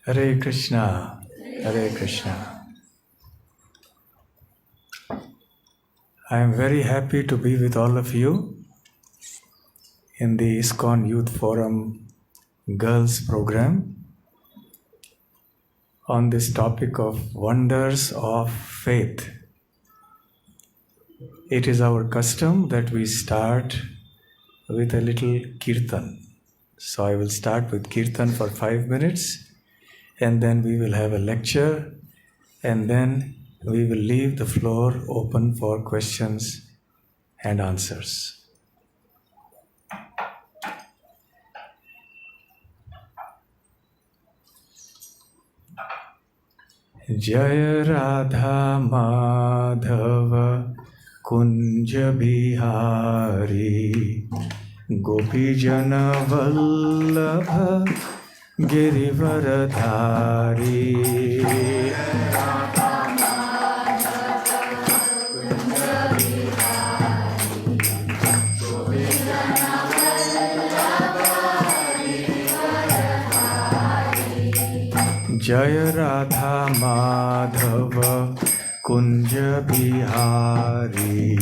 Hare Krishna, Hare Krishna. I am very happy to be with all of you in the ISKCON Youth Forum Girls Program on this topic of wonders of faith. It is our custom that we start with a little kirtan. So I will start with kirtan for 5 minutes, and then we will have a lecture, and then we will leave the floor open for questions and answers. Jaya Radha Madhav Kunja Bihari Gopi Jana Vallabha Girivaradhari. Jaya Radha Madhava Kunja Bihari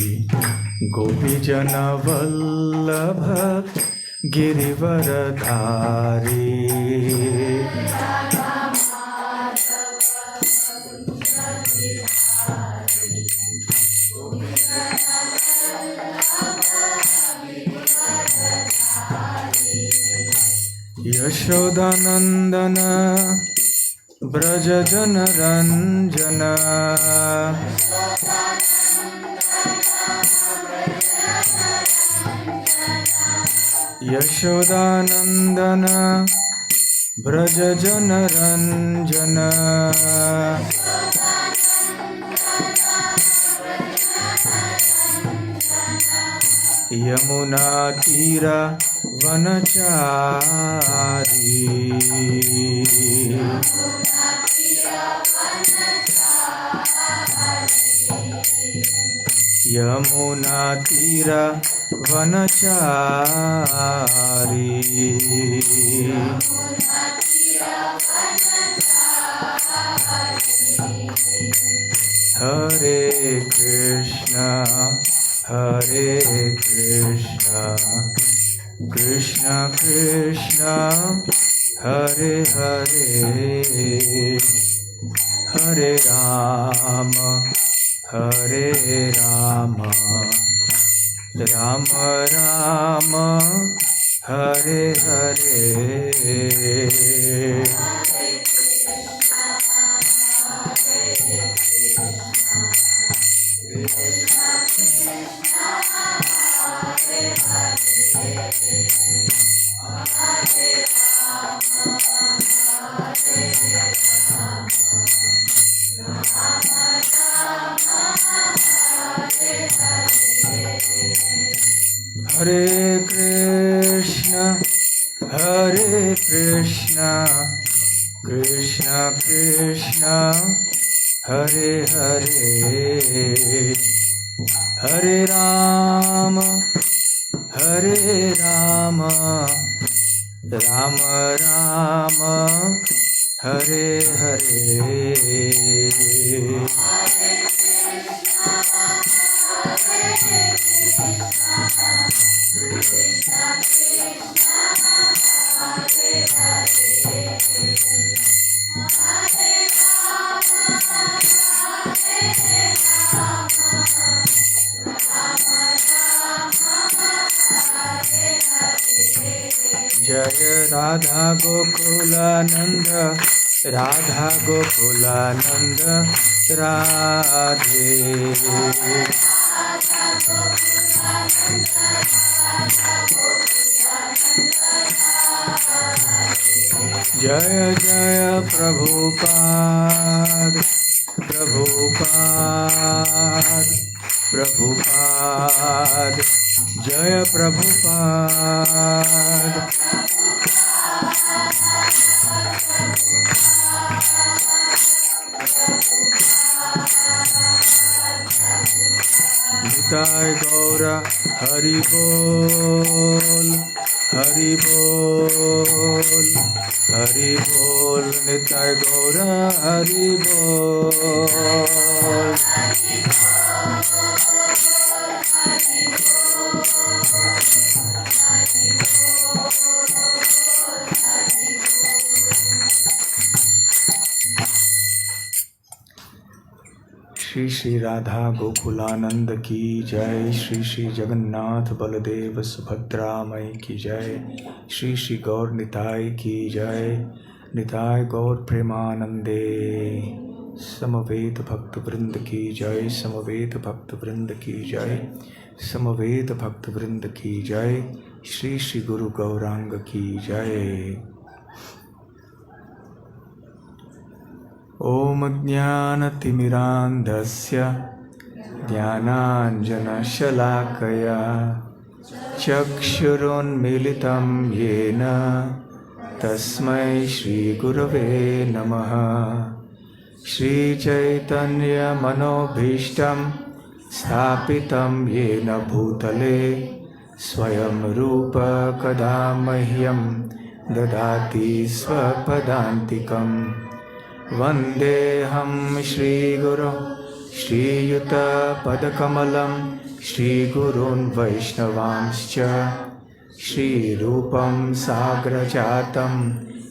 Gopi Jana Vallabha Girivaradhari. Yashodanandana Braja Jana Ranjana Yashodanandana Braja Jana Ranjana Yamuna Tira Vanachari Yamuna Tira Vanachari. Hare Krishna, Hare Krishna, Krishna Krishna, Hare Hare, Hare Rama, Hare Rama, Rama Rama, Hare Hare. Hare Krishna, Hare Krishna, Krishna Krishna, Hare Hare, Hare Rama, Hare Rama, Rama Rama, Hare Hare. Jaya Radha Gokulananda, Radha Gokulananda, Radhe. Jaya Jaya Prabhupada, Prabhupada, Prabhupada, Jaya Prabhupada. Nitai Gaura Hari Bol, Hari Bol, Hari Bol, Nitai Gaura, Hari Bol. Shri Shri Radha Gokulanand की जय, श्री श्री जगन्नाथ बलदेव सुभद्रा मई की जय, श्री श्री गौर निताय की जय, निताय गौर प्रेमानंदे, समवेत भक्त वृंद की जय, समवेत भक्त वृंद की जय, समवेत भक्त वृंद की जय, श्री श्री गुरु गौरांग की जय। ओम ज्ञानतिमिरान्धस्य ज्ञानाञ्जनशलाकया चक्षुरुन्मीलितं येन तस्मै श्रीगुरवे नमः। श्रीचैतन्यमनोभीष्टं स्थापितं येन भूतले स्वयं रूप कदा मह्यं ददाति स्वपदान्तिकम्। वन्देऽहं श्रीगुरो श्रीयुतपदकमलं श्रीगुरून् वैष्णवांश्च श्रीरूपं साग्रजातं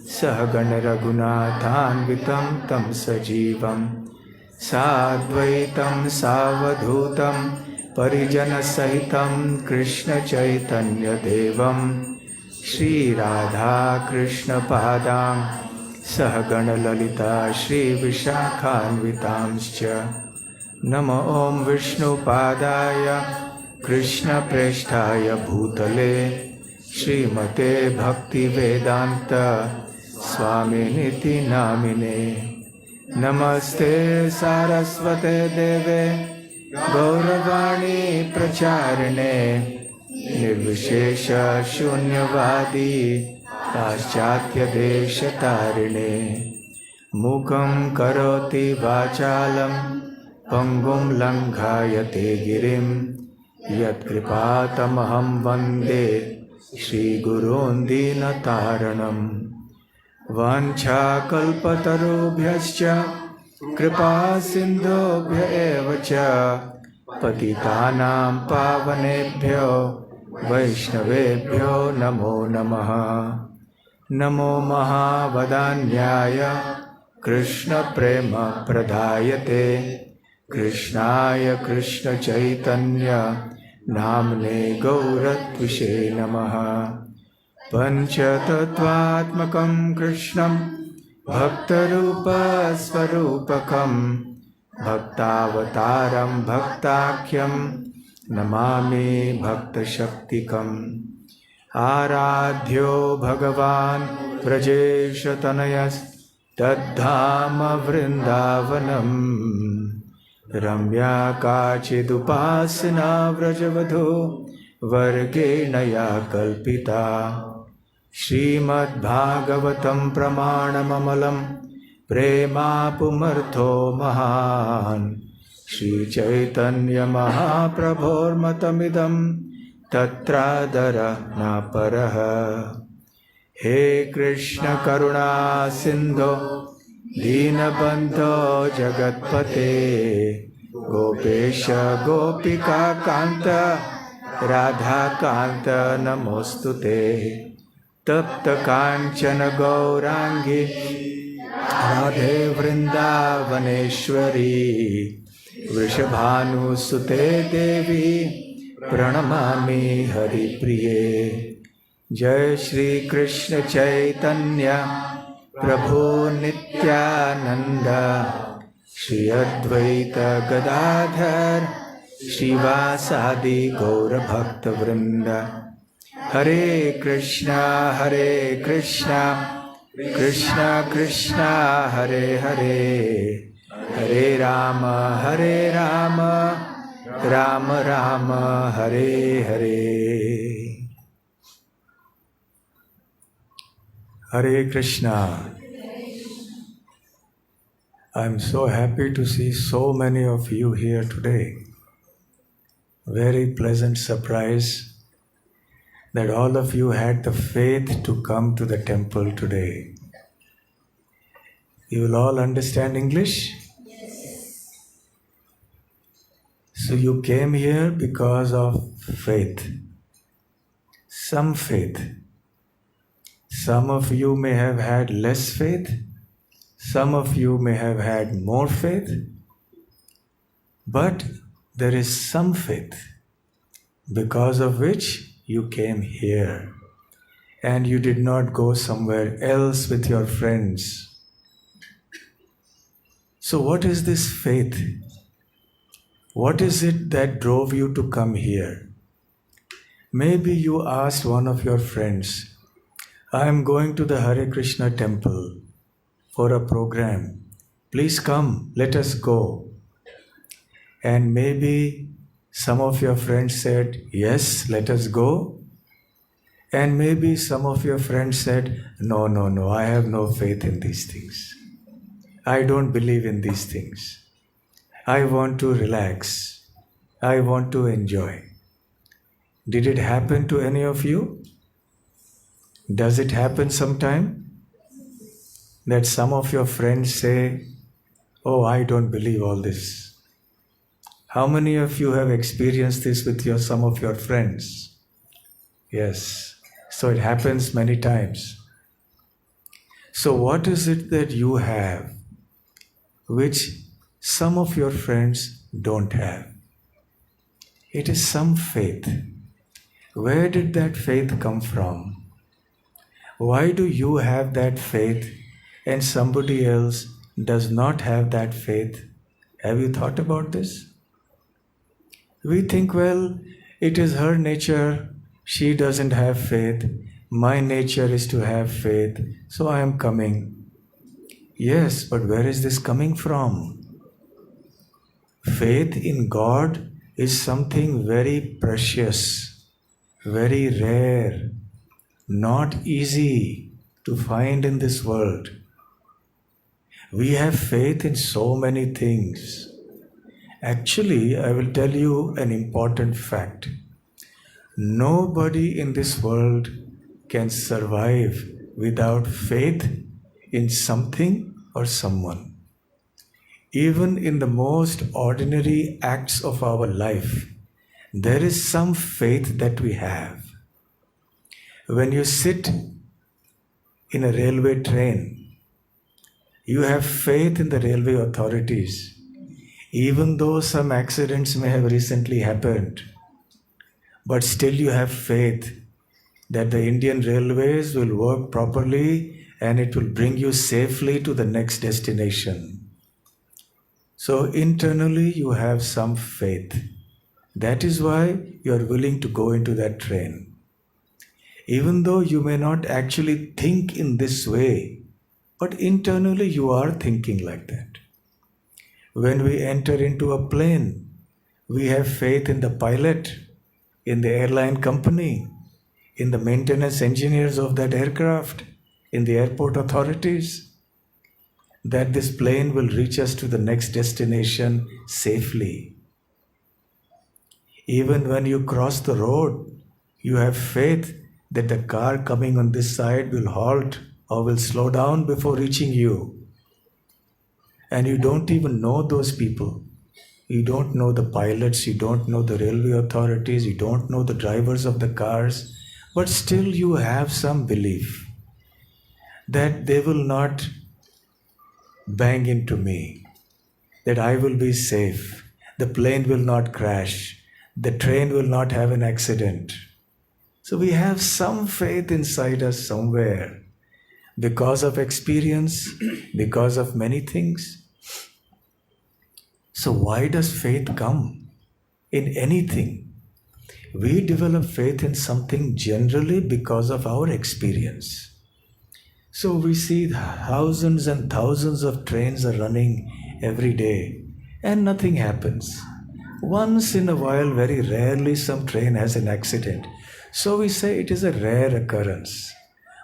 सहगणरघुनाथान्वितं तं सजीवं साद्वैतं सावधूतं परिजनसहितं कृष्णचैतन्यदेवं श्रीराधाकृष्णपादां सहगणललिता श्रीविशाखान्वितांश्च। नमो ॐ विष्णुपादाय कृष्णप्रेष्ठाय भूतले श्रीमते भक्तिवेदान्त स्वामिनिति नामिने। नमस्ते सारस्वते देवे गौरवाणी प्रचारिणे निर्विशेष शून्यवादी पाश्चात्यदेशतारिणे। मूकं करोति वाचालं पंगुं लङ्घयते गिरिं यत्कृपातमहं वन्दे श्रीगुरून् दीनतारणम्। वाञ्छाकल्पतरुभ्यश्च कृपा सिन्धुभ्य एव च पतितानां पावनेभ्यो वैष्णवेभ्यो नमो नमः। नमो महावदान्याय कृष्णप्रेम प्रदायते कृष्णाय कृष्णचैतन्य नाम्ने गौरत्विषे नमः। पञ्चतत्त्वात्मकं कृष्णं भक्तरूपस्वरूपकं भक्तावतारं भक्ताख्यं नमामि भक्तशक्तिकम्। आराध्यो भगवान् ब्रजेशतनयस्तद्धाम वृन्दावनम्। रम्या काचिदुपासना व्रजवधू वर्गेण या कल्पिता। श्रीमद्भागवतं प्रमाणममलं प्रेमापुमर्थो महान्। श्रीचैतन्यमहाप्रभोर्मतमिदं तत्रादरः न परः। हे कृष्ण करुणा सिन्धो दीनबन्धो जगत्पते गोपेश गोपिका कान्त राधाकान्त नमोऽस्तुते। तप्त काञ्चन गौराङ्गी राधे वृन्दावनेश्वरी वृषभानुसुते देवी प्रणमामि हरिप्रिये। जय श्री कृष्ण चैतन्य प्रभु नित्यानंद श्री अद्वैत गदाधर श्रीवासादि गौरभक्तवृंद। हरे कृष्णा कृष्ण कृष्णा हरे हरे, हरे Ram Ram Ram Hare Hare. Hare Krishna. I'm so happy to see so many of you here today. Very pleasant surprise that all of you had the faith to come to the temple today. You will all understand English? So you came here because of faith. Some faith. Some of you may have had less faith. Some of you may have had more faith. But there is some faith because of which you came here. And you did not go somewhere else with your friends. So what is this faith? What is it that drove you to come here? Maybe you asked one of your friends, I am going to the Hare Krishna temple for a program. Please come, let us go. And maybe some of your friends said, yes, let us go. And maybe some of your friends said, no, I have no faith in these things. I don't believe in these things. I want to relax. I want to enjoy. Did it happen to any of you? Does it happen sometime that some of your friends say, oh, I don't believe all this? How many of you have experienced this with some of your friends? Yes. So it happens many times. So what is it that you have which some of your friends don't have? It is some faith. Where did that faith come from? Why do you have that faith and somebody else does not have that faith? Have you thought about this? We think, well, it is her nature. She doesn't have faith. My nature is to have faith. So I am coming. Yes, but where is this coming from? Faith in God is something very precious, very rare, not easy to find in this world. We have faith in so many things. Actually, I will tell you an important fact. Nobody in this world can survive without faith in something or someone. Even in the most ordinary acts of our life, there is some faith that we have. When you sit in a railway train, you have faith in the railway authorities, even though some accidents may have recently happened. But still you have faith that the Indian Railways will work properly and it will bring you safely to the next destination. So internally you have some faith. That is why you are willing to go into that train. Even though you may not actually think in this way, but internally you are thinking like that. When we enter into a plane, we have faith in the pilot, in the airline company, in the maintenance engineers of that aircraft, in the airport authorities, that this plane will reach us to the next destination safely. Even when you cross the road, you have faith that the car coming on this side will halt or will slow down before reaching you. And you don't even know those people. You don't know the pilots, you don't know the railway authorities, you don't know the drivers of the cars, but still you have some belief that they will not bang into me, that I will be safe, the plane will not crash, the train will not have an accident. So we have some faith inside us somewhere because of experience, because of many things. So why does faith come in anything? We develop faith in something generally because of our experience. So we see thousands and thousands of trains are running every day and nothing happens. Once in a while, very rarely, some train has an accident. So we say it is a rare occurrence.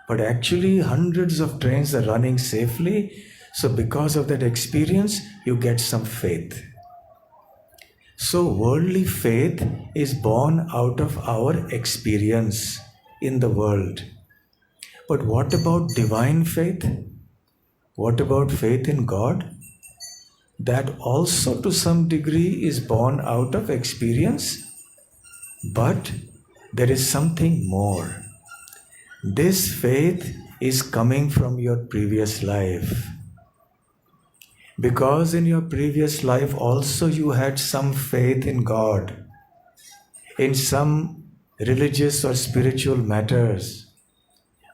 But actually, hundreds of trains are running safely. So because of that experience, you get some faith. So worldly faith is born out of our experience. in the world. But what about divine faith? What about faith in God? That also to some degree is born out of experience, but there is something more. This faith is coming from your previous life. Because in your previous life also you had some faith in God, in some religious or spiritual matters,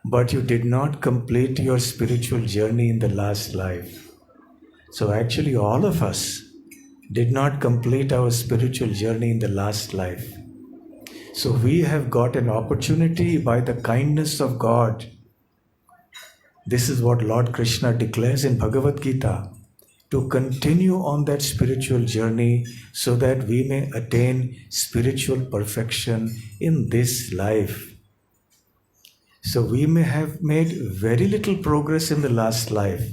but you did not complete your spiritual journey in the last life. So actually all of us did not complete our spiritual journey in the last life. So we have got an opportunity by the kindness of God. This is what Lord Krishna declares in Bhagavad Gita, to continue on that spiritual journey so that we may attain spiritual perfection in this life. So we may have made very little progress in the last life,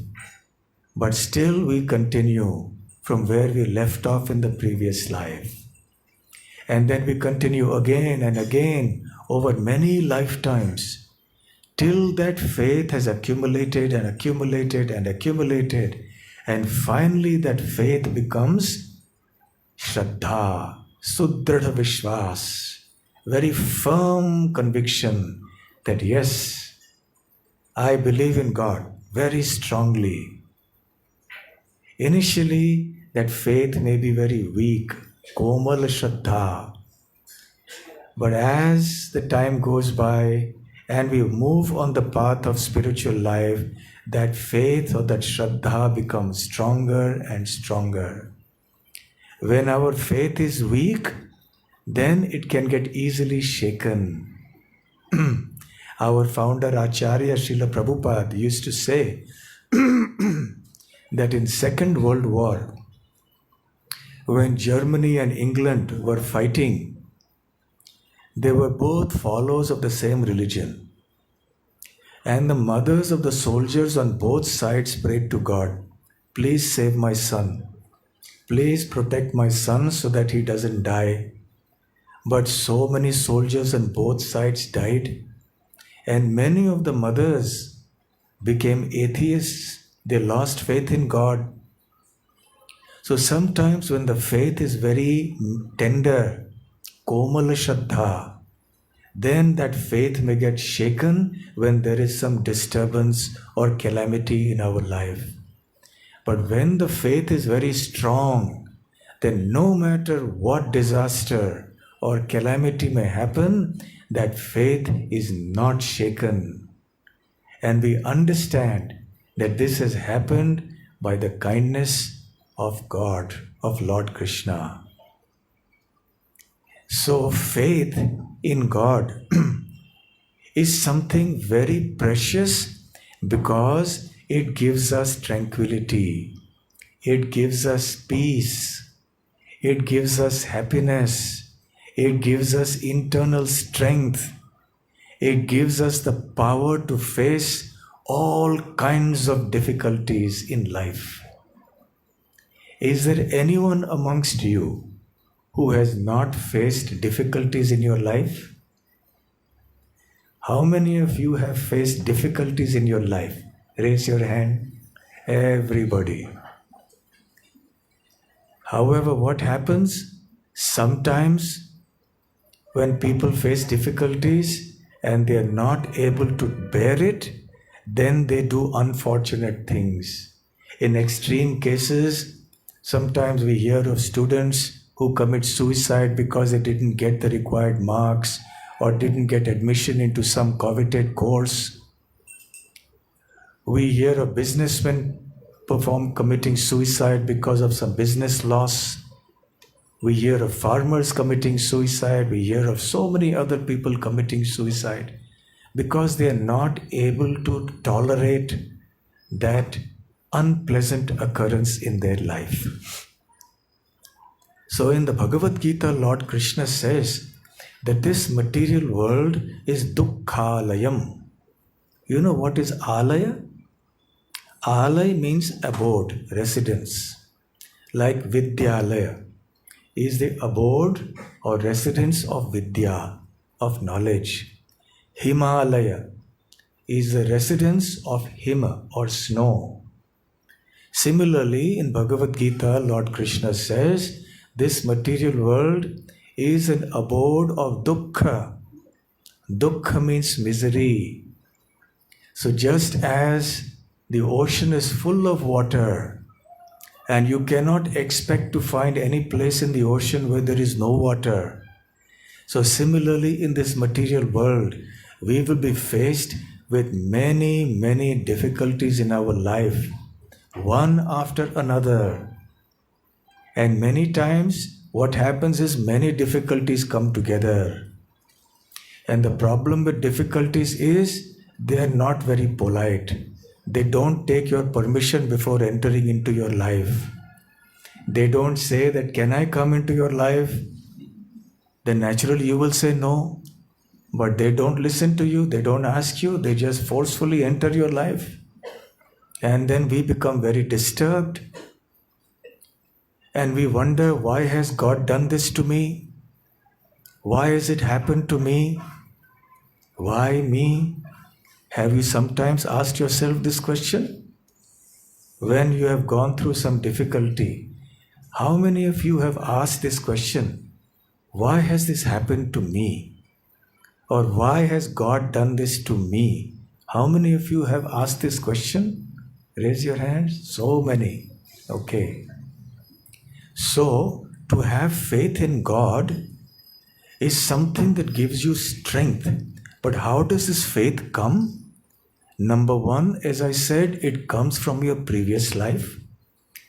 but still we continue from where we left off in the previous life. And then we continue again and again over many lifetimes till that faith has accumulated and accumulated and accumulated. And finally that faith becomes Shraddha, Suddradha Vishwas, very firm conviction that yes, I believe in God very strongly. Initially, that faith may be very weak, Komal Shraddha. But as the time goes by and we move on the path of spiritual life, that faith or that Shraddha becomes stronger and stronger. When our faith is weak, then it can get easily shaken. Our founder Acharya Srila Prabhupada used to say that in Second World War, when Germany and England were fighting, they were both followers of the same religion. And the mothers of the soldiers on both sides prayed to God, please save my son. Please protect my son so that he doesn't die. But so many soldiers on both sides died, and many of the mothers became atheists. They lost faith in God. So sometimes when the faith is very tender, Komala Shraddha, then that faith may get shaken when there is some disturbance or calamity in our life. But when the faith is very strong, then no matter what disaster or calamity may happen, that faith is not shaken. And we understand that this has happened by the kindness of God, of Lord Krishna. So faith in God is something very precious because it gives us tranquility, it gives us peace, it gives us happiness, it gives us internal strength, it gives us the power to face all kinds of difficulties in life. Is there anyone amongst you who has not faced difficulties in your life? How many of you have faced difficulties in your life? Raise your hand. Everybody. However, what happens? Sometimes when people face difficulties and they are not able to bear it, then they do unfortunate things. In extreme cases, sometimes we hear of students who commit suicide because they didn't get the required marks or didn't get admission into some coveted course. We hear of businessmen committing suicide because of some business loss. We hear of farmers committing suicide. We hear of so many other people committing suicide because they are not able to tolerate that unpleasant occurrence in their life. So in the Bhagavad Gita, Lord Krishna says that this material world is dukkhalayam. You know what is alaya? Alay means abode, residence. Like Vidyalaya is the abode or residence of Vidya, of knowledge. Himalaya is the residence of Hima or snow. Similarly, in Bhagavad Gita, Lord Krishna says, this material world is an abode of dukkha. Dukkha means misery. So just as the ocean is full of water, and you cannot expect to find any place in the ocean where there is no water. So similarly, in this material world, we will be faced with many difficulties in our life, one after another. And many times, what happens is many difficulties come together. And the problem with difficulties is they are not very polite. They don't take your permission before entering into your life. They don't say that, can I come into your life? Then naturally you will say no. But they don't listen to you, they don't ask you, they just forcefully enter your life. And then we become very disturbed. And we wonder, why has God done this to me? Why has it happened to me? Why me? Have you sometimes asked yourself this question? When you have gone through some difficulty, how many of you have asked this question? Why has this happened to me? Or why has God done this to me? How many of you have asked this question? Raise your hands. So many. Okay. So, to have faith in God is something that gives you strength. But how does this faith come? Number one, as I said, it comes from your previous life,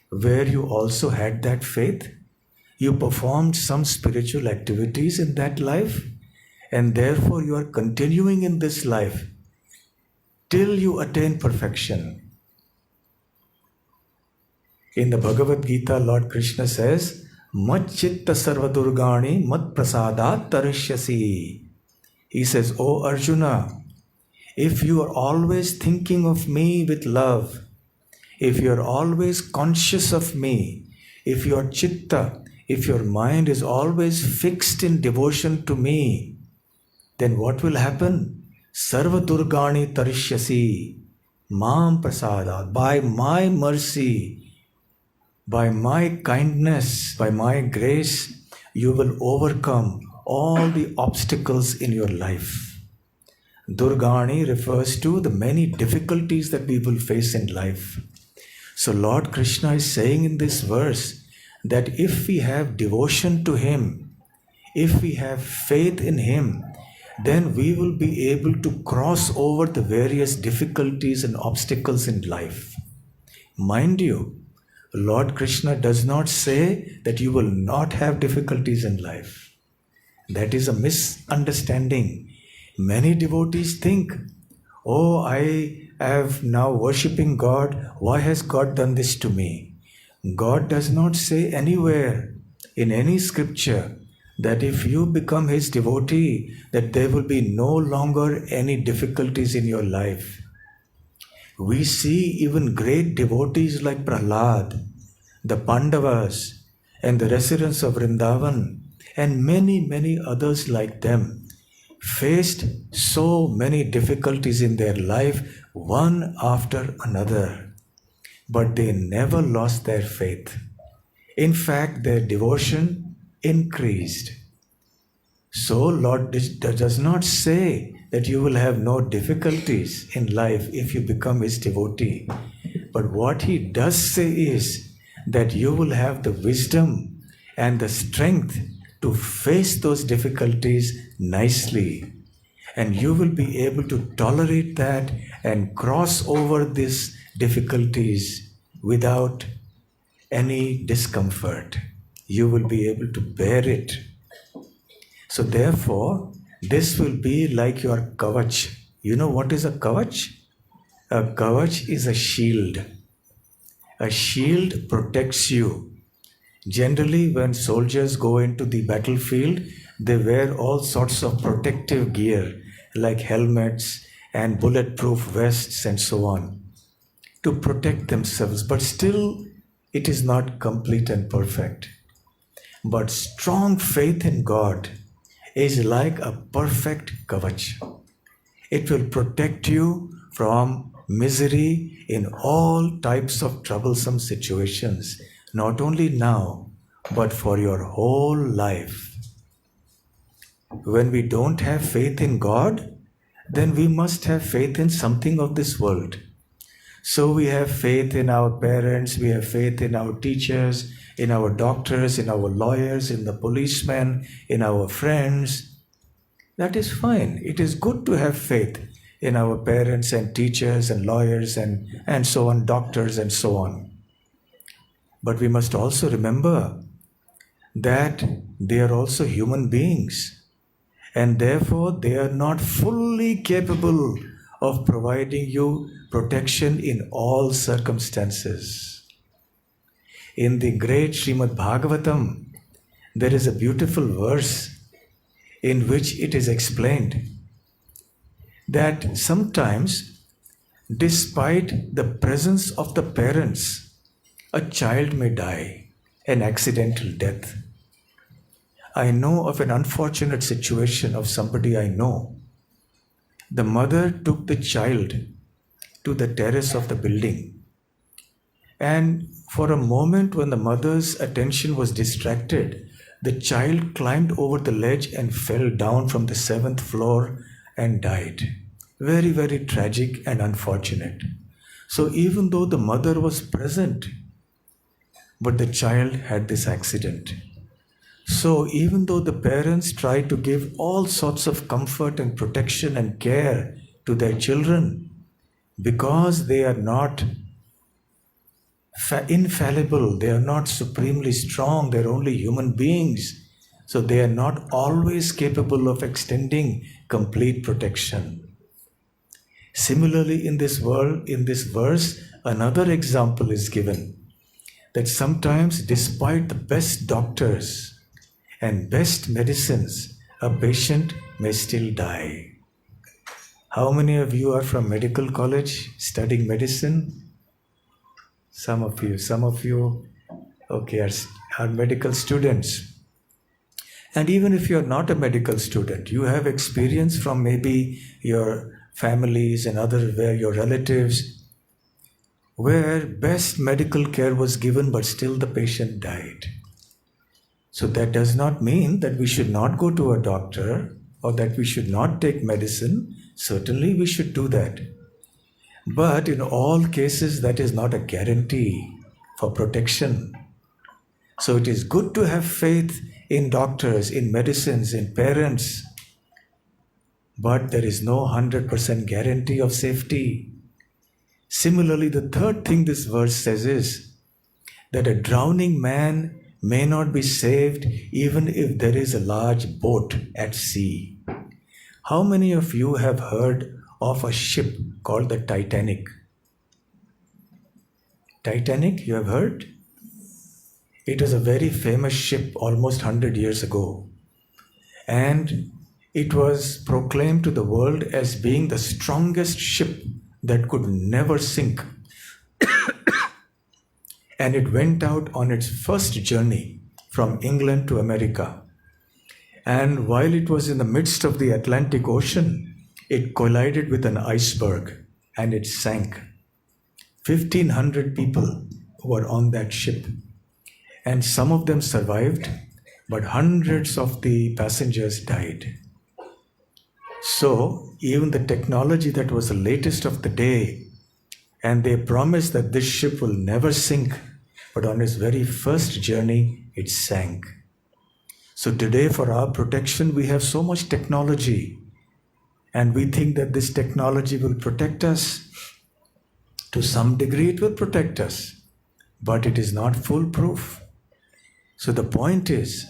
where you also had that faith. You performed some spiritual activities in that life, and therefore you are continuing in this life till you attain perfection. In the Bhagavad Gita, Lord Krishna says, Mat chitta sarva durgani mat prasadat tarishyasi. He says, O Arjuna, if you are always thinking of me with love, if you are always conscious of me, if your chitta, if your mind is always fixed in devotion to me, then what will happen? Sarva durgani tarishyasi, mam prasadat. By my mercy, by my kindness, by my grace, you will overcome all the obstacles in your life. Durgani refers to the many difficulties that we will face in life. So Lord Krishna is saying in this verse that if we have devotion to Him, if we have faith in Him, then we will be able to cross over the various difficulties and obstacles in life. Mind you, Lord Krishna does not say that you will not have difficulties in life. That is a misunderstanding. Many devotees think, oh, I am now worshipping God. Why has God done this to me? God does not say anywhere in any scripture that if you become His devotee, that there will be no longer any difficulties in your life. We see even great devotees like Prahlad, the Pandavas, and the residents of Vrindavan, and many others like them, faced so many difficulties in their life, one after another. But they never lost their faith. In fact, their devotion increased. So, Lord does not say that you will have no difficulties in life if you become His devotee. But what He does say is that you will have the wisdom and the strength to face those difficulties nicely. And you will be able to tolerate that and cross over these difficulties without any discomfort. You will be able to bear it. So therefore, this will be like your kavach. You know what is a kavach? A kavach is a shield. A shield protects you. Generally, when soldiers go into the battlefield, they wear all sorts of protective gear like helmets and bulletproof vests and so on to protect themselves. But still, it is not complete and perfect. But strong faith in God is like a perfect kavach. It will protect you from misery in all types of troublesome situations, not only now, but for your whole life. When we don't have faith in God, then we must have faith in something of this world. So we have faith in our parents, we have faith in our teachers, in our doctors, in our lawyers, in the policemen, in our friends. That is fine. It is good to have faith in our parents and teachers and lawyers and so on, doctors and so on. But we must also remember that they are also human beings, and therefore they are not fully capable of providing you protection in all circumstances. In the great Srimad Bhagavatam, there is a beautiful verse in which it is explained that sometimes, despite the presence of the parents, a child may die, an accidental death. I know of an unfortunate situation of somebody I know. The mother took the child to the terrace of the building, and for a moment when the mother's attention was distracted, the child climbed over the ledge and fell down from the 7th floor and died. Very, very tragic and unfortunate. So even though the mother was present, but the child had this accident. So even though the parents try to give all sorts of comfort and protection and care to their children, because they are not infallible, they are not supremely strong, they are only human beings, so they are not always capable of extending complete protection. Similarly, in this world, in this verse, another example is given, that sometimes despite the best doctors and best medicines, a patient may still die. How many of you are from medical college studying medicine? Some of you, okay, are medical students. And even if you are not a medical student, you have experience from maybe your families and other, where your relatives, where best medical care was given, but still the patient died. So that does not mean that we should not go to a doctor or that we should not take medicine. Certainly we should do that. But in all cases, that is not a guarantee for protection. So it is good to have faith in doctors, in medicines, in parents. But there is no 100% guarantee of safety. Similarly, the third thing this verse says is that a drowning man may not be saved even if there is a large boat at sea. How many of you have heard of a ship called the Titanic? Titanic, you have heard? It was a very famous ship almost 100 years ago. And it was proclaimed to the world as being the strongest ship that could never sink. And it went out on its first journey from England to America. And while it was in the midst of the Atlantic Ocean, it collided with an iceberg and it sank. 1,500 people were on that ship. And some of them survived, but hundreds of the passengers died. So even the technology that was the latest of the day, and they promised that this ship will never sink, but on its very first journey, it sank. So today, for our protection, we have so much technology, and we think that this technology will protect us. To some degree, it will protect us, but it is not foolproof. So the point is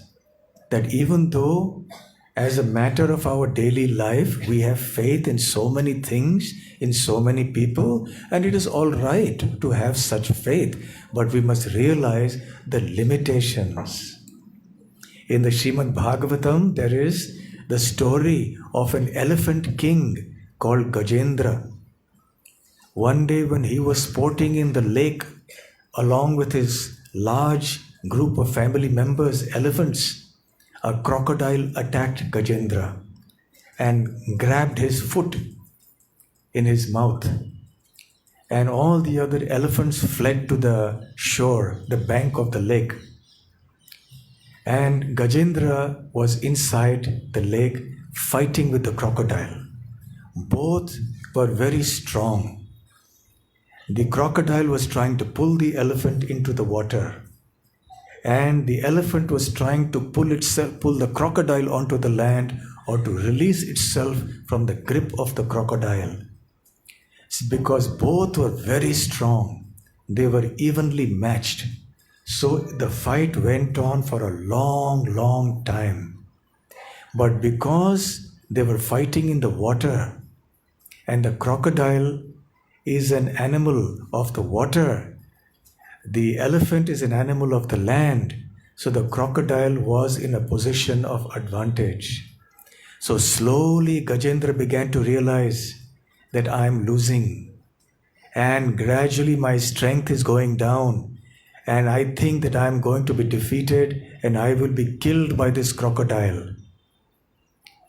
that even though, as a matter of our daily life, we have faith in so many things, in so many people, and it is all right to have such faith, but we must realize the limitations. In the Srimad Bhagavatam, there is the story of an elephant king called Gajendra. One day when he was sporting in the lake along with his large group of family members, elephants, a crocodile attacked Gajendra and grabbed his foot in his mouth. And all the other elephants fled to the shore, the bank of the lake. And Gajendra was inside the lake fighting with the crocodile. Both were very strong. The crocodile was trying to pull the elephant into the water, and the elephant was trying to pull the crocodile onto the land, or to release itself from the grip of the crocodile. It's because both were very strong. They were evenly matched. So the fight went on for a long, long time. But because they were fighting in the water, and the crocodile is an animal of the water, the elephant is an animal of the land, so the crocodile was in a position of advantage. So slowly Gajendra began to realize that I am losing, and gradually my strength is going down, and I think that I am going to be defeated and I will be killed by this crocodile.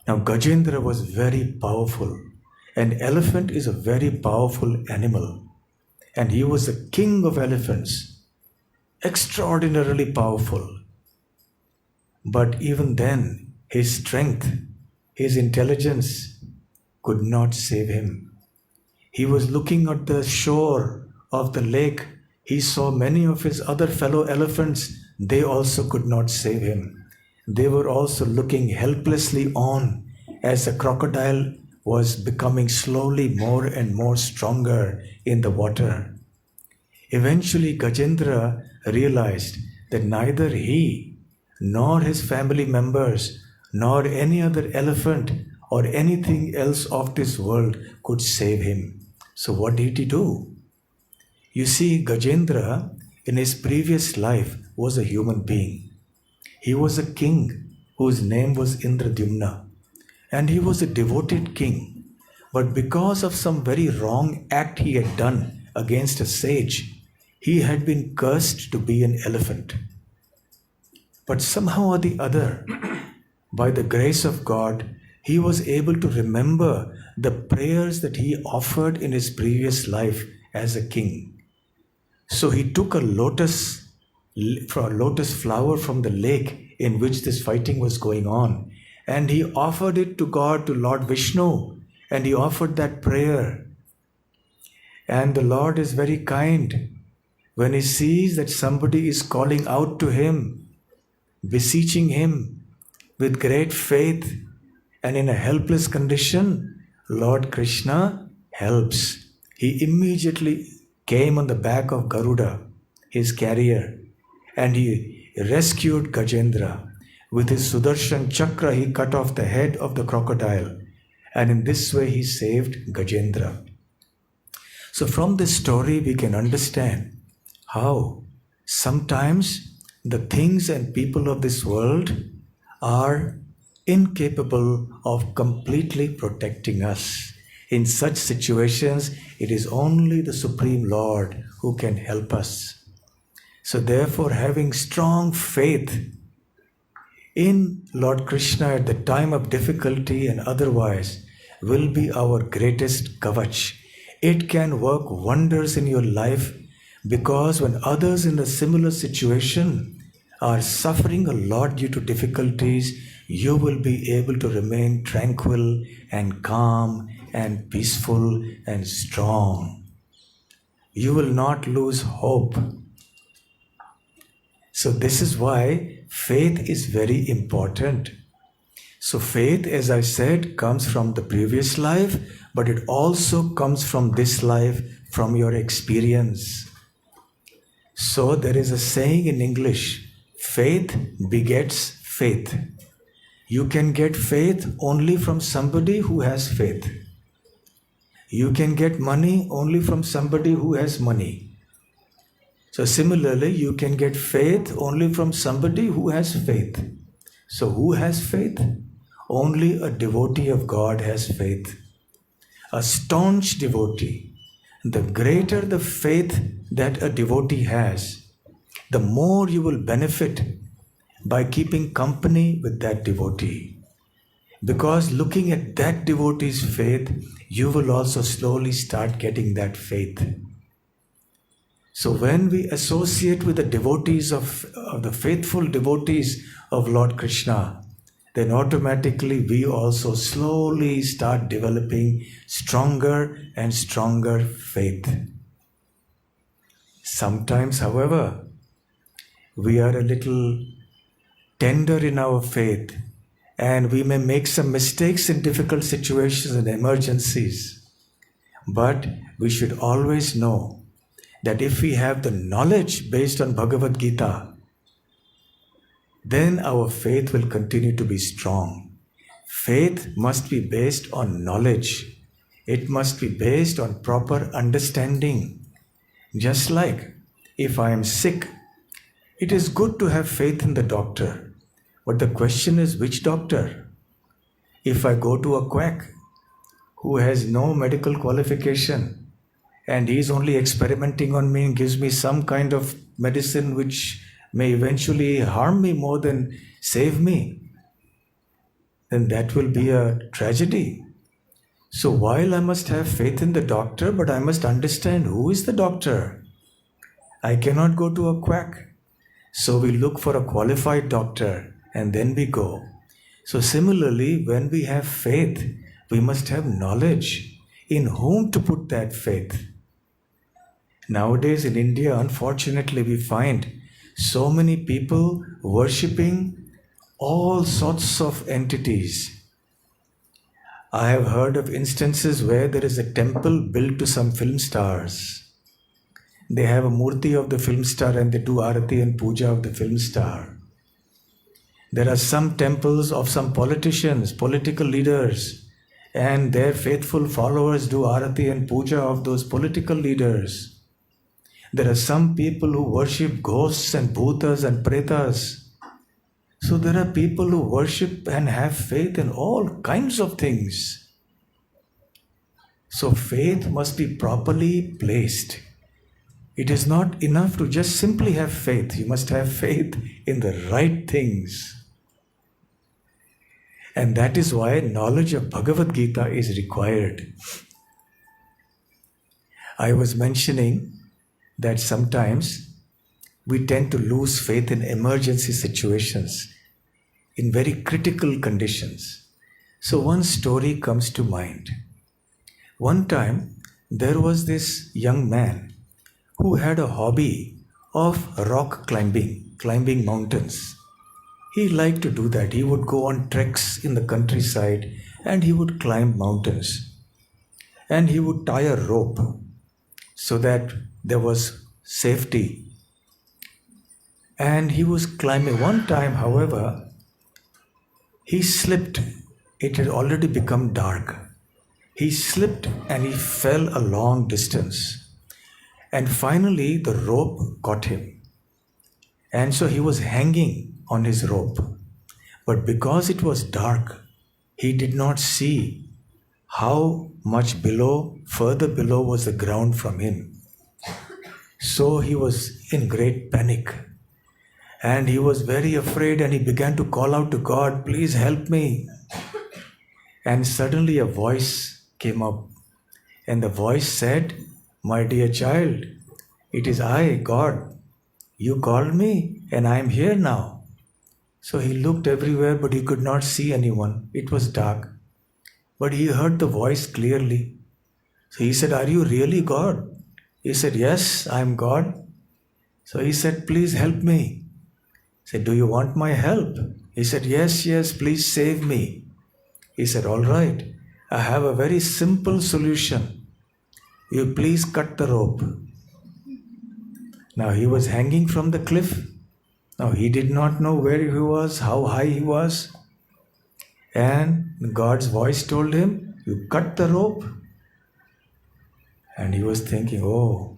Now Gajendra was very powerful. An elephant is a very powerful animal, and he was the king of elephants, extraordinarily powerful. But even then, his strength, his intelligence could not save him. He was looking at the shore of the lake. He saw many of his other fellow elephants. They also could not save him. They were also looking helplessly on as the crocodile was becoming slowly more and more stronger in the water. Eventually, Gajendra realized that neither he nor his family members nor any other elephant or anything else of this world could save him. So what did he do? You see, Gajendra in his previous life was a human being. He was a king whose name was Indradyumna, and he was a devoted king. But because of some very wrong act he had done against a sage, he had been cursed to be an elephant. But somehow or the other, by the grace of God, he was able to remember the prayers that he offered in his previous life as a king. So he took a lotus flower from the lake in which this fighting was going on, and he offered it to God, to Lord Vishnu, and he offered that prayer. And the Lord is very kind. When he sees that somebody is calling out to him, beseeching him with great faith and in a helpless condition, Lord Krishna helps. He immediately came on the back of Garuda, his carrier, and he rescued Gajendra. With his Sudarshan Chakra, he cut off the head of the crocodile, and in this way he saved Gajendra. So from this story we can understand how sometimes the things and people of this world are incapable of completely protecting us. In such situations, it is only the Supreme Lord who can help us. So therefore, having strong faith in Lord Krishna at the time of difficulty and otherwise will be our greatest kavach. It can work wonders in your life, because when others in a similar situation are suffering a lot due to difficulties, you will be able to remain tranquil and calm and peaceful and strong. You will not lose hope. So this is why faith is very important. So faith, as I said, comes from the previous life, but it also comes from this life, from your experience. So there is a saying in English, faith begets faith. You can get faith only from somebody who has faith. You can get money only from somebody who has money. So similarly, you can get faith only from somebody who has faith. So who has faith? Only a devotee of God has faith. A staunch devotee. The greater the faith that a devotee has, the more you will benefit by keeping company with that devotee. Because looking at that devotee's faith, you will also slowly start getting that faith. So when we associate with the devotees of the faithful devotees of Lord Krishna, then automatically we also slowly start developing stronger and stronger faith. Sometimes, however, we are a little tender in our faith and we may make some mistakes in difficult situations and emergencies. But we should always know that if we have the knowledge based on Bhagavad Gita, then our faith will continue to be strong. Faith must be based on knowledge. It must be based on proper understanding. Just like if I am sick, it is good to have faith in the doctor. But the question is, which doctor? If I go to a quack who has no medical qualification and he is only experimenting on me and gives me some kind of medicine which may eventually harm me more than save me, then that will be a tragedy. So while I must have faith in the doctor, but I must understand who is the doctor. I cannot go to a quack. So we look for a qualified doctor and then we go. So similarly, when we have faith, we must have knowledge in whom to put that faith. Nowadays in India, unfortunately, we find so many people worshipping all sorts of entities. I have heard of instances where there is a temple built to some film stars. They have a murti of the film star and they do arati and puja of the film star. There are some temples of some politicians, political leaders, and their faithful followers do arati and puja of those political leaders. There are some people who worship ghosts and bhutas and pretas. So there are people who worship and have faith in all kinds of things. So faith must be properly placed. It is not enough to just simply have faith. You must have faith in the right things. And that is why knowledge of Bhagavad Gita is required. I was mentioning that sometimes we tend to lose faith in emergency situations, in very critical conditions. So one story comes to mind. One time, there was this young man who had a hobby of rock climbing mountains. He liked to do that. He would go on treks in the countryside and he would climb mountains. And he would tie a rope so that there was safety. And he was climbing. One time, however, he slipped. It had already become dark. He slipped and he fell a long distance. And finally, the rope caught him. And so he was hanging on his rope. But because it was dark, he did not see how much further below was the ground from him. So he was in great panic. And he was very afraid and he began to call out to God, "Please help me." And suddenly a voice came up. And the voice said, "My dear child, it is I, God. You called me and I am here now." So he looked everywhere but he could not see anyone. It was dark. But he heard the voice clearly. So he said, "Are you really God?" He said, "Yes, I am God." So he said, "Please help me." He said, "Do you want my help?" He said, Yes, please save me." He said, "All right, I have a very simple solution. You please cut the rope." Now he was hanging from the cliff. Now he did not know where he was, how high he was. And God's voice told him, "You cut the rope." And he was thinking, oh.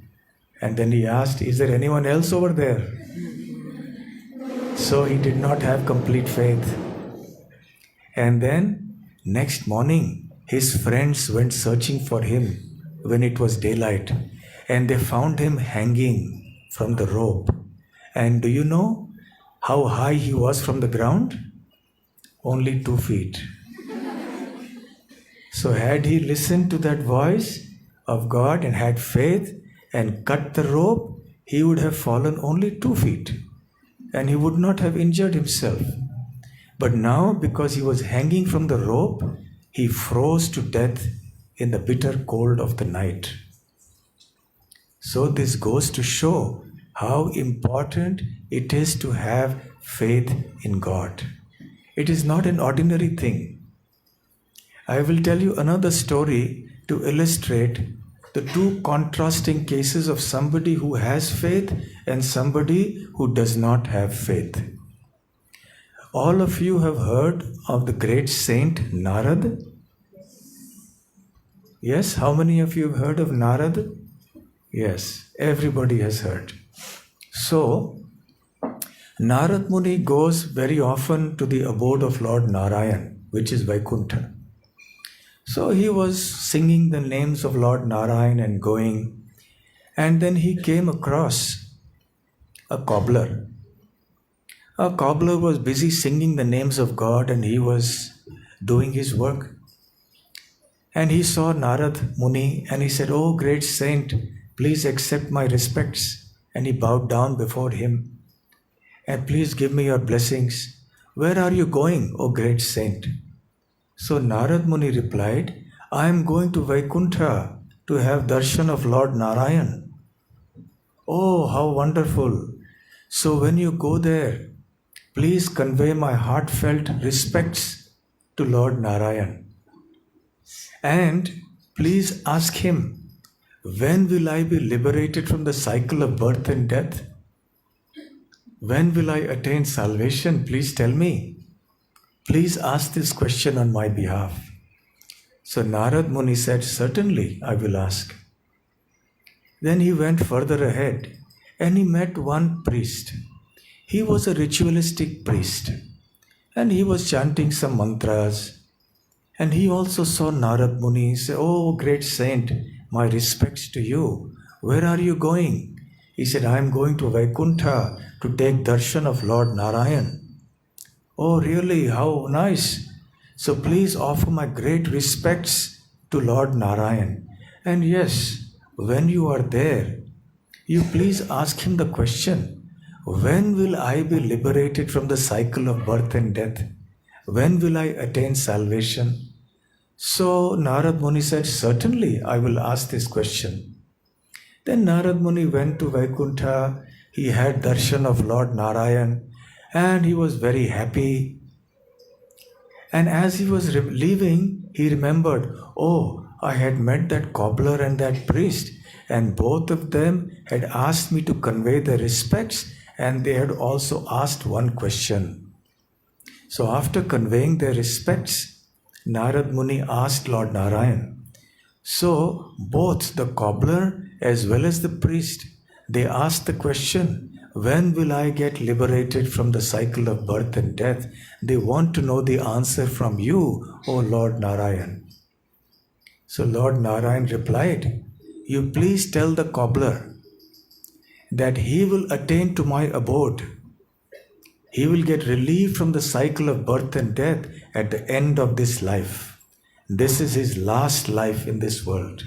And then he asked, "Is there anyone else over there?" So he did not have complete faith. And then next morning, his friends went searching for him when it was daylight. And they found him hanging from the rope. And do you know how high he was from the ground? Only 2 feet. So had he listened to that voice of God and had faith and cut the rope, he would have fallen only 2 feet and he would not have injured himself. But now, because he was hanging from the rope, he froze to death in the bitter cold of the night. So this goes to show how important it is to have faith in God. It is not an ordinary thing. I will tell you another story to illustrate the 2 contrasting cases of somebody who has faith and somebody who does not have faith. All of you have heard of the great saint Narad? Yes, how many of you have heard of Narad? Yes, everybody has heard. So, Narad Muni goes very often to the abode of Lord Narayan, which is Vaikuntha. So he was singing the names of Lord Narayan and going, and then he came across a cobbler. A cobbler was busy singing the names of God and he was doing his work. And he saw Narad Muni and he said, "Oh, great saint, please accept my respects." And he bowed down before him. "And please give me your blessings. Where are you going, O great saint?" So Narad Muni replied, "I am going to Vaikuntha to have darshan of Lord Narayan." "Oh, how wonderful. So when you go there, please convey my heartfelt respects to Lord Narayan. And please ask him, when will I be liberated from the cycle of birth and death? When will I attain salvation? Please tell me. Please ask this question on my behalf." So Narad Muni said, "Certainly, I will ask." Then he went further ahead and he met one priest. He was a ritualistic priest and he was chanting some mantras. And he also saw Narad Muni. He said, "Oh, great saint, my respects to you. Where are you going?" He said, "I am going to Vaikuntha to take darshan of Lord Narayan." "Oh, really? How nice. So please offer my great respects to Lord Narayan. And yes, when you are there, you please ask him the question, when will I be liberated from the cycle of birth and death? When will I attain salvation?" So Narad Muni said, "Certainly, I will ask this question." Then Narad Muni went to Vaikuntha. He had darshan of Lord Narayan and he was very happy. And as he was leaving, he remembered, "Oh, I had met that cobbler and that priest, and both of them had asked me to convey their respects, and they had also asked one question." So after conveying their respects, Narad Muni asked Lord Narayan. So both the cobbler as well as the priest, they asked the question, when will I get liberated from the cycle of birth and death? They want to know the answer from you, O Lord Narayan. So Lord Narayan replied, "You please tell the cobbler that he will attain to my abode. He will get relief from the cycle of birth and death at the end of this life. This is his last life in this world."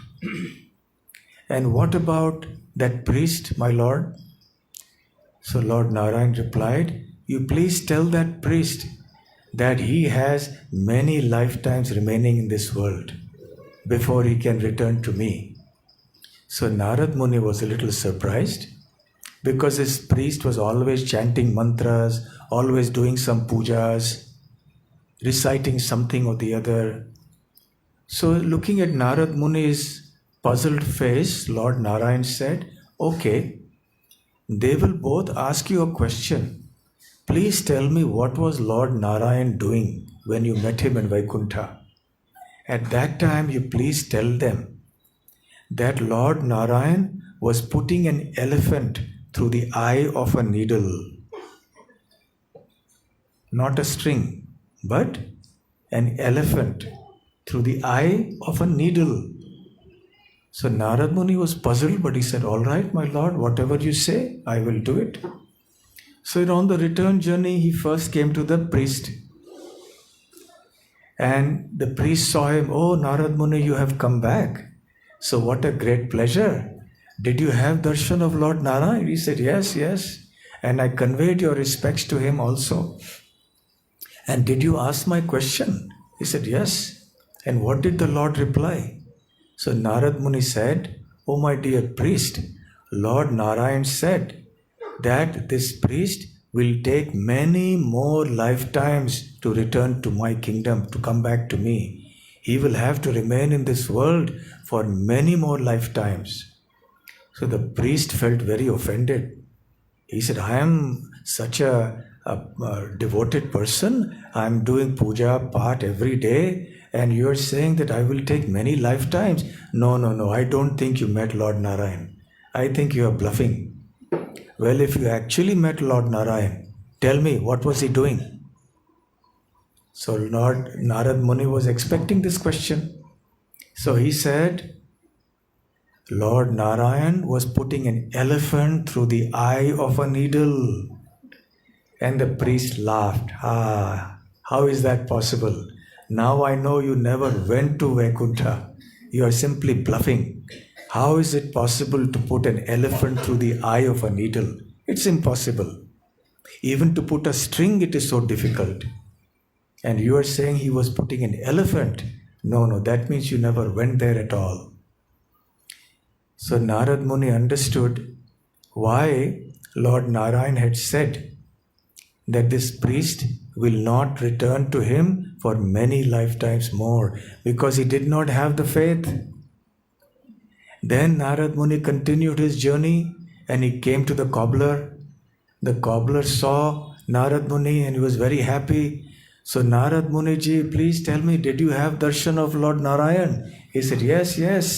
"And what about that priest, my lord?" So Lord Narayan replied, "You please tell that priest that he has many lifetimes remaining in this world before he can return to me." So Narad Muni was a little surprised because his priest was always chanting mantras, always doing some pujas, reciting something or the other. So looking at Narad Muni's puzzled face, Lord Narayan said, "Okay, they will both ask you a question. Please tell me, what was Lord Narayan doing when you met him in Vaikuntha? At that time, you please tell them that Lord Narayan was putting an elephant through the eye of a needle. Not a string, but an elephant through the eye of a needle." So Narad Muni was puzzled, but he said, "All right, my lord, whatever you say, I will do it." So on the return journey, he first came to the priest. And the priest saw him, "Oh, Narad Muni, you have come back. So what a great pleasure. Did you have darshan of Lord Narayan?" He said, "Yes, yes. And I conveyed your respects to him also." "And did you ask my question?" He said, "Yes." "And what did the Lord reply?" So Narad Muni said, "Oh my dear priest, Lord Narayan said that this priest will take many more lifetimes to return to my kingdom, to come back to me. He will have to remain in this world for many more lifetimes." So the priest felt very offended. He said, "I am such a devoted person. I am doing puja, part every day, and you are saying that I will take many lifetimes. No, no, no, I don't think you met Lord Narayan. I think you are bluffing." "Well, if you actually met Lord Narayan, tell me, what was he doing?" So Lord Narad Muni was expecting this question. So he said, "Lord Narayan was putting an elephant through the eye of a needle." And the priest laughed. "Ah, how is that possible? Now I know you never went to Vaikuntha. You are simply bluffing. How is it possible to put an elephant through the eye of a needle? It's impossible. Even to put a string, it is so difficult. And you are saying he was putting an elephant. No, no, that means you never went there at all." So Narad Muni understood why Lord Narayan had said that this priest will not return to him for many lifetimes more, because he did not have the faith. Then Narad Muni continued his journey and he came to the cobbler. The cobbler saw Narad Muni and he was very happy. So, "Narad Muni ji, please tell me, did you have darshan of Lord Narayan?" He said, "Yes, yes.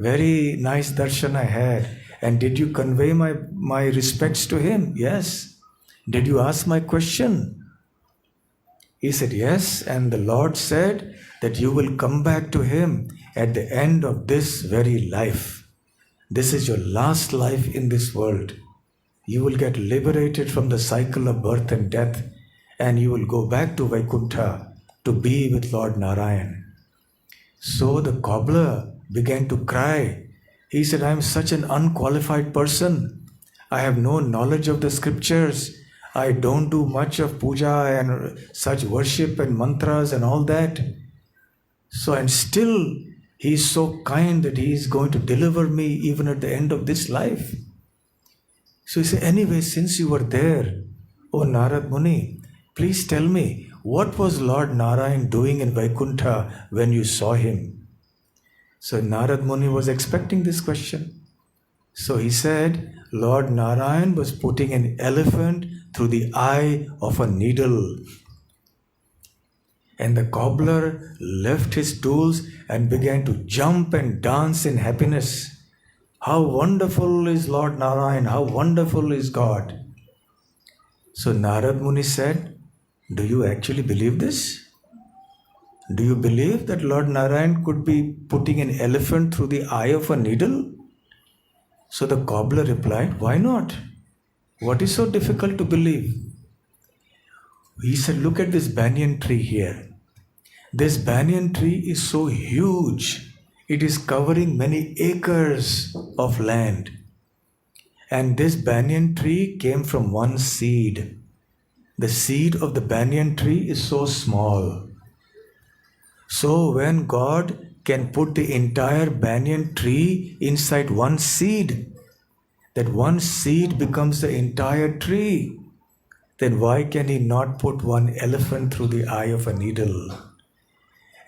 Very nice darshan I had. And did you convey my respects to him?" "Yes." "Did you ask my question?" He said, "Yes." "And the Lord said that you will come back to him at the end of this very life. This is your last life in this world. You will get liberated from the cycle of birth and death, and you will go back to Vaikuntha to be with Lord Narayan." So the cobbler began to cry. He said, "I am such an unqualified person. I have no knowledge of the scriptures. I don't do much of puja and such worship and mantras and all that. So, and still he is so kind that he is going to deliver me even at the end of this life." So he said, "Anyway, since you were there, O Narad Muni, please tell me, what was Lord Narayan doing in Vaikuntha when you saw him?" So Narad Muni was expecting this question. So he said, "Lord Narayan was putting an elephant through the eye of a needle." And the cobbler left his tools and began to jump and dance in happiness. How wonderful is Lord Narayan! How wonderful is God! So Narad Muni said, "Do you actually believe this? Do you believe that Lord Narayan could be putting an elephant through the eye of a needle?" So the cobbler replied, "Why not? What is so difficult to believe?" He said, "Look at this banyan tree here. This banyan tree is so huge. It is covering many acres of land. And this banyan tree came from one seed. The seed of the banyan tree is so small. So when God can put the entire banyan tree inside one seed, that one seed becomes the entire tree, then why can he not put one elephant through the eye of a needle?"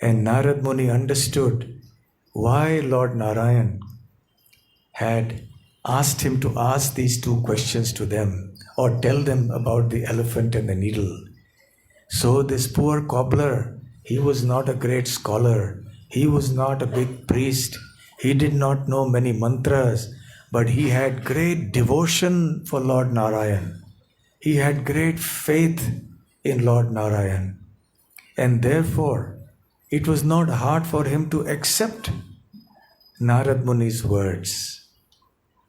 And Narad Muni understood why Lord Narayan had asked him to ask these two questions to them, or tell them about the elephant and the needle. So this poor cobbler, he was not a great scholar. He was not a big priest. He did not know many mantras, but he had great devotion for Lord Narayan. He had great faith in Lord Narayan. And therefore, it was not hard for him to accept Narad Muni's words.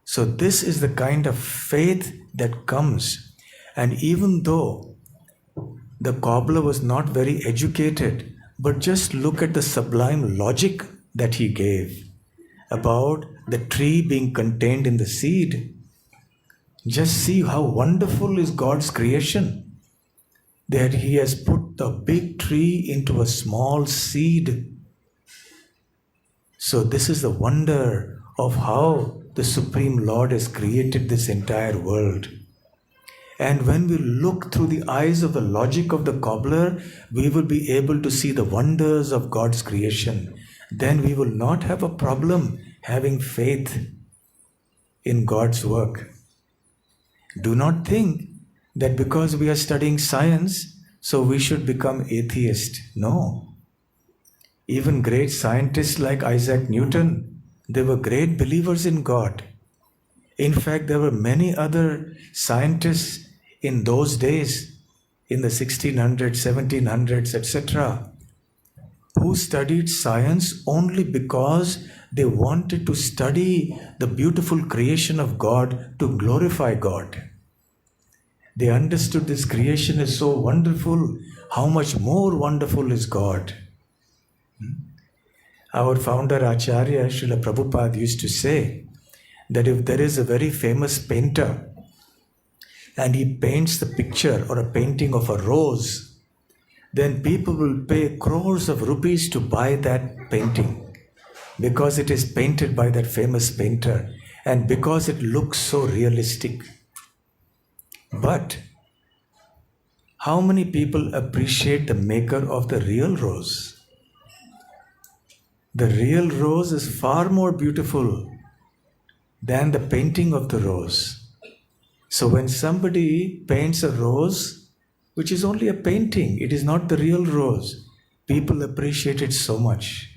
So this is the kind of faith that comes. And even though the cobbler was not very educated, But just look at the sublime logic that he gave about the tree being contained in the seed. Just see how wonderful is God's creation, that he has put the big tree into a small seed. So this is the wonder of how the Supreme Lord has created this entire world. And when we look through the eyes of the logic of the cobbler, we will be able to see the wonders of God's creation. Then we will not have a problem having faith in God's work. Do not think that because we are studying science, so we should become atheist. No. Even great scientists like Isaac Newton, they were great believers in God. In fact, there were many other scientists in those days, in the 1600s, 1700s, etc., who studied science only because they wanted to study the beautiful creation of God to glorify God. They understood this creation is so wonderful, how much more wonderful is God. Our founder Acharya Srila Prabhupada used to say that if there is a very famous painter and he paints the picture or a painting of a rose, then people will pay crores of rupees to buy that painting because it is painted by that famous painter and because it looks so realistic. But how many people appreciate the maker of the real rose? The real rose is far more beautiful than the painting of the rose. So when somebody paints a rose, which is only a painting, it is not the real rose, people appreciate it so much.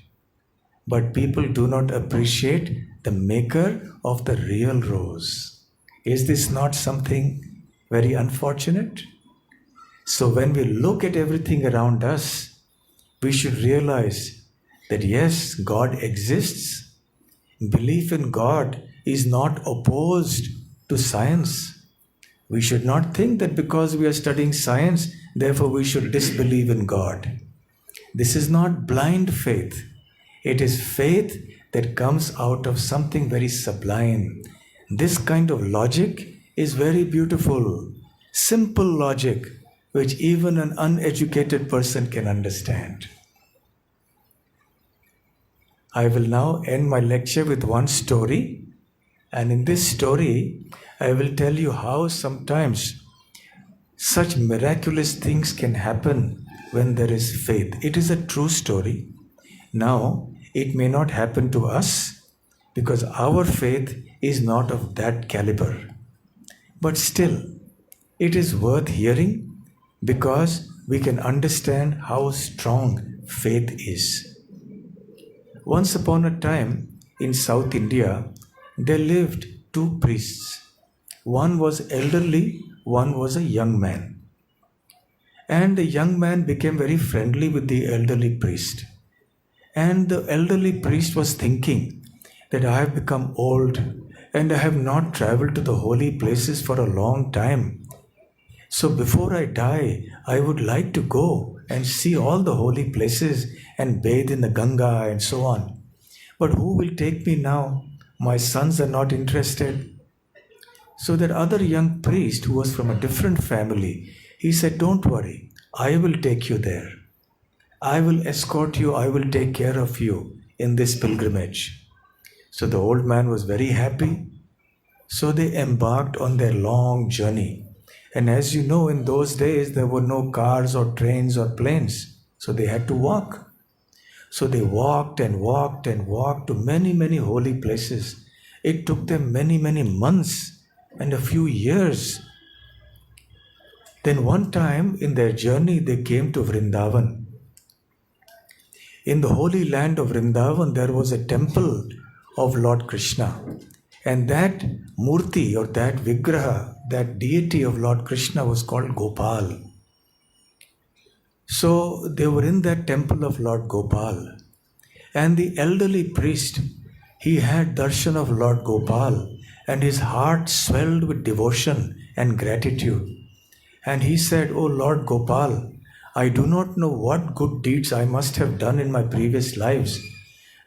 But people do not appreciate the maker of the real rose. Is this not something very unfortunate? So when we look at everything around us, we should realize that yes, God exists. Belief in God is not opposed to science. We should not think that because we are studying science, therefore we should disbelieve in God. This is not blind faith. It is faith that comes out of something very sublime. This kind of logic is very beautiful. Simple logic, which even an uneducated person can understand. I will now end my lecture with one story. And in this story, I will tell you how sometimes such miraculous things can happen when there is faith. It is a true story. Now, it may not happen to us because our faith is not of that caliber. But still, it is worth hearing because we can understand how strong faith is. Once upon a time in South India, there lived two priests. One was elderly, one was a young man. And the young man became very friendly with the elderly priest. And the elderly priest was thinking that I have become old and I have not traveled to the holy places for a long time. So before I die, I would like to go and see all the holy places and bathe in the Ganga and so on. But who will take me now? My sons are not interested. So that other young priest who was from a different family, he said, don't worry, I will take you there. I will escort you, I will take care of you in this pilgrimage. So the old man was very happy. So they embarked on their long journey. And as you know, in those days, there were no cars or trains or planes. So they had to walk. So they walked and walked and walked to many, many holy places. It took them many, many months and a few years. Then one time in their journey, they came to Vrindavan. In the holy land of Vrindavan, there was a temple of Lord Krishna. And that murti or that vigraha, that deity of Lord Krishna was called Gopal. So they were in that temple of Lord Gopal. And the elderly priest, he had darshan of Lord Gopal and his heart swelled with devotion and gratitude. And he said, "Oh Lord Gopal, I do not know what good deeds I must have done in my previous lives,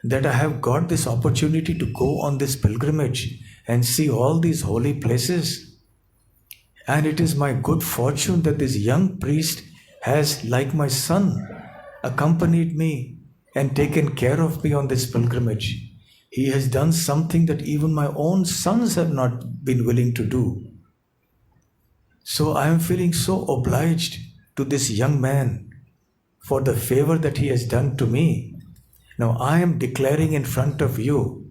that I have got this opportunity to go on this pilgrimage and see all these holy places. And it is my good fortune that this young priest has, like my son, accompanied me and taken care of me on this pilgrimage. He has done something that even my own sons have not been willing to do. So I am feeling so obliged to this young man for the favor that he has done to me. Now I am declaring in front of you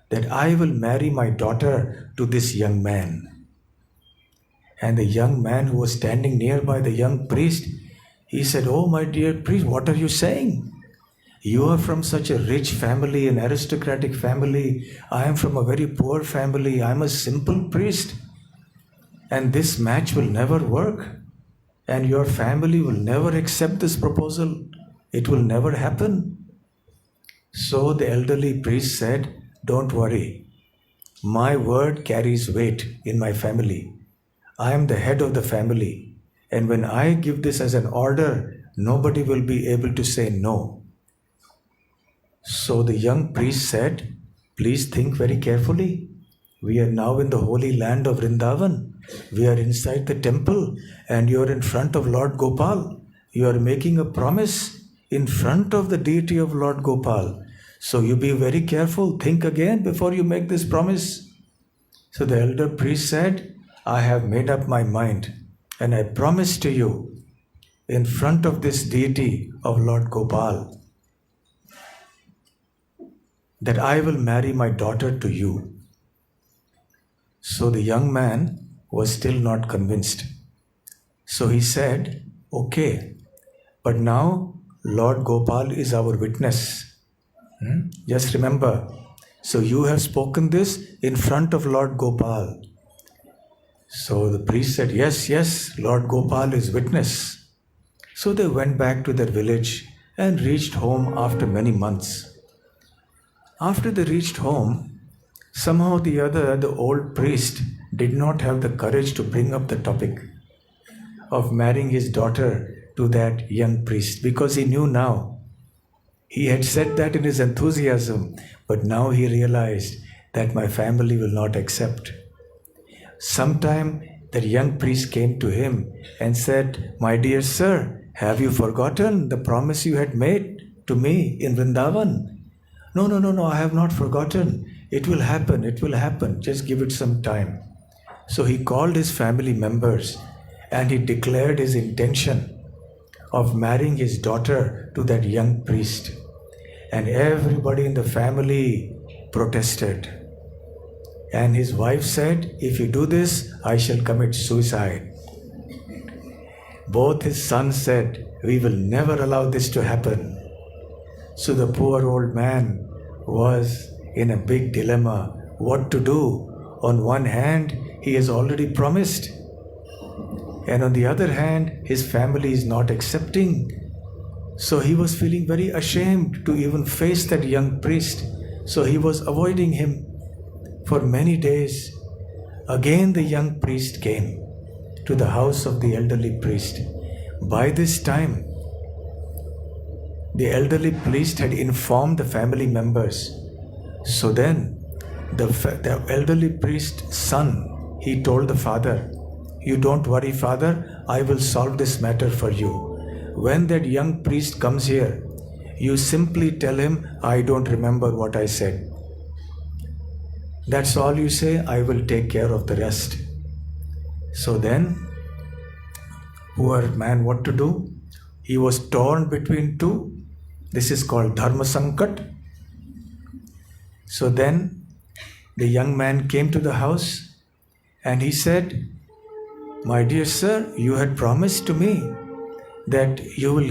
that I will marry my daughter to this young man. And the young man who was standing nearby, the young priest, he said, "Oh, my dear priest, what are you saying? You are from such a rich family, an aristocratic family. I am from a very poor family. I am a simple priest. And this match will never work. And your family will never accept this proposal. It will never happen." So the elderly priest said, "Don't worry. My word carries weight in my family. I am the head of the family. And when I give this as an order, nobody will be able to say no." So the young priest said, "Please think very carefully. We are now in the holy land of Vrindavan. We are inside the temple and you are in front of Lord Gopal. You are making a promise in front of the deity of Lord Gopal. So you be very careful. Think again before you make this promise." So the elder priest said, "I have made up my mind and I promise to you in front of this deity of Lord Gopal that I will marry my daughter to you." So the young man was still not convinced. So he said, "Okay, but now Lord Gopal is our witness. Just remember, so you have spoken this in front of Lord Gopal." So the priest said, "Yes, yes, Lord Gopal is witness." So they went back to their village and reached home after many months. After they reached home, somehow or the other, the old priest did not have the courage to bring up the topic of marrying his daughter to that young priest, because he knew now. He had said that in his enthusiasm, but now he realized that my family will not accept. Sometime that young priest came to him and said, "My dear sir, have you forgotten the promise you had made to me in Vrindavan?" No, I have not forgotten. It will happen. Just give it some time." So he called his family members and he declared his intention of marrying his daughter to that young priest. And everybody in the family protested. And his wife said, "If you do this, I shall commit suicide." Both his sons said, "We will never allow this to happen." So the poor old man was in a big dilemma, what to do. On one hand, he has already promised. And on the other hand, his family is not accepting. So he was feeling very ashamed to even face that young priest. So he was avoiding him for many days. Again, the young priest came to the house of the elderly priest. By this time, the elderly priest had informed the family members. So then, the elderly priest's son, he told the father, "You don't worry, father, I will solve this matter for you. When that young priest comes here, you simply tell him, I don't remember what I said. That's all you say, I will take care of the rest." So then, poor man, what to do? He was torn between two. This is called Dharma Sankat. So then, the young man came to the house and he said, "My dear sir, you had promised to me that you will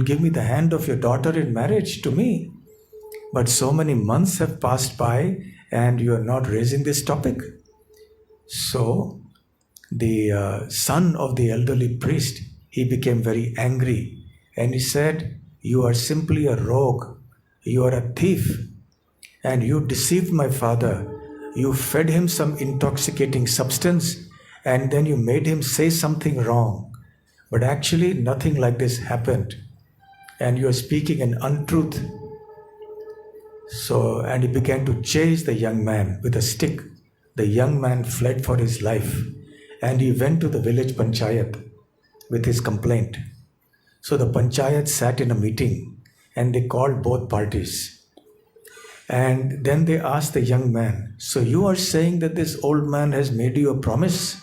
give me the hand of your daughter in marriage to me. But so many months have passed by and you are not raising this topic." So the son of the elderly priest, he became very angry and he said, "You are simply a rogue, you are a thief, and you deceived my father. You fed him some intoxicating substance and then you made him say something wrong. but actually nothing like this happened, and you are speaking an untruth. So, and he began to chase the young man with a stick. The young man fled for his life, and he went to the village panchayat with his complaint. So the panchayat sat in a meeting, and they called both parties. And then they asked the young man, "So you are saying that this old man has made you a promise?"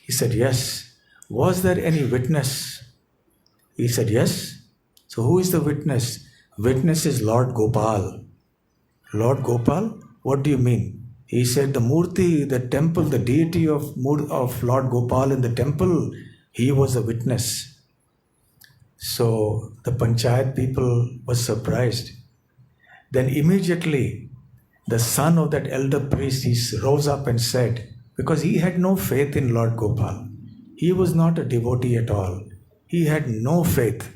He said, "Yes." "Was there any witness?" He said, "Yes." "So who is the witness?" "Witness is Lord Gopal." "Lord Gopal? What do you mean?" He said, "The Murti, the temple, the deity of Lord Gopal in the temple, he was a witness." So the panchayat people were surprised. Then immediately the son of that elder priest, he rose up and said, because he had no faith in Lord Gopal. He was not a devotee at all. He had no faith.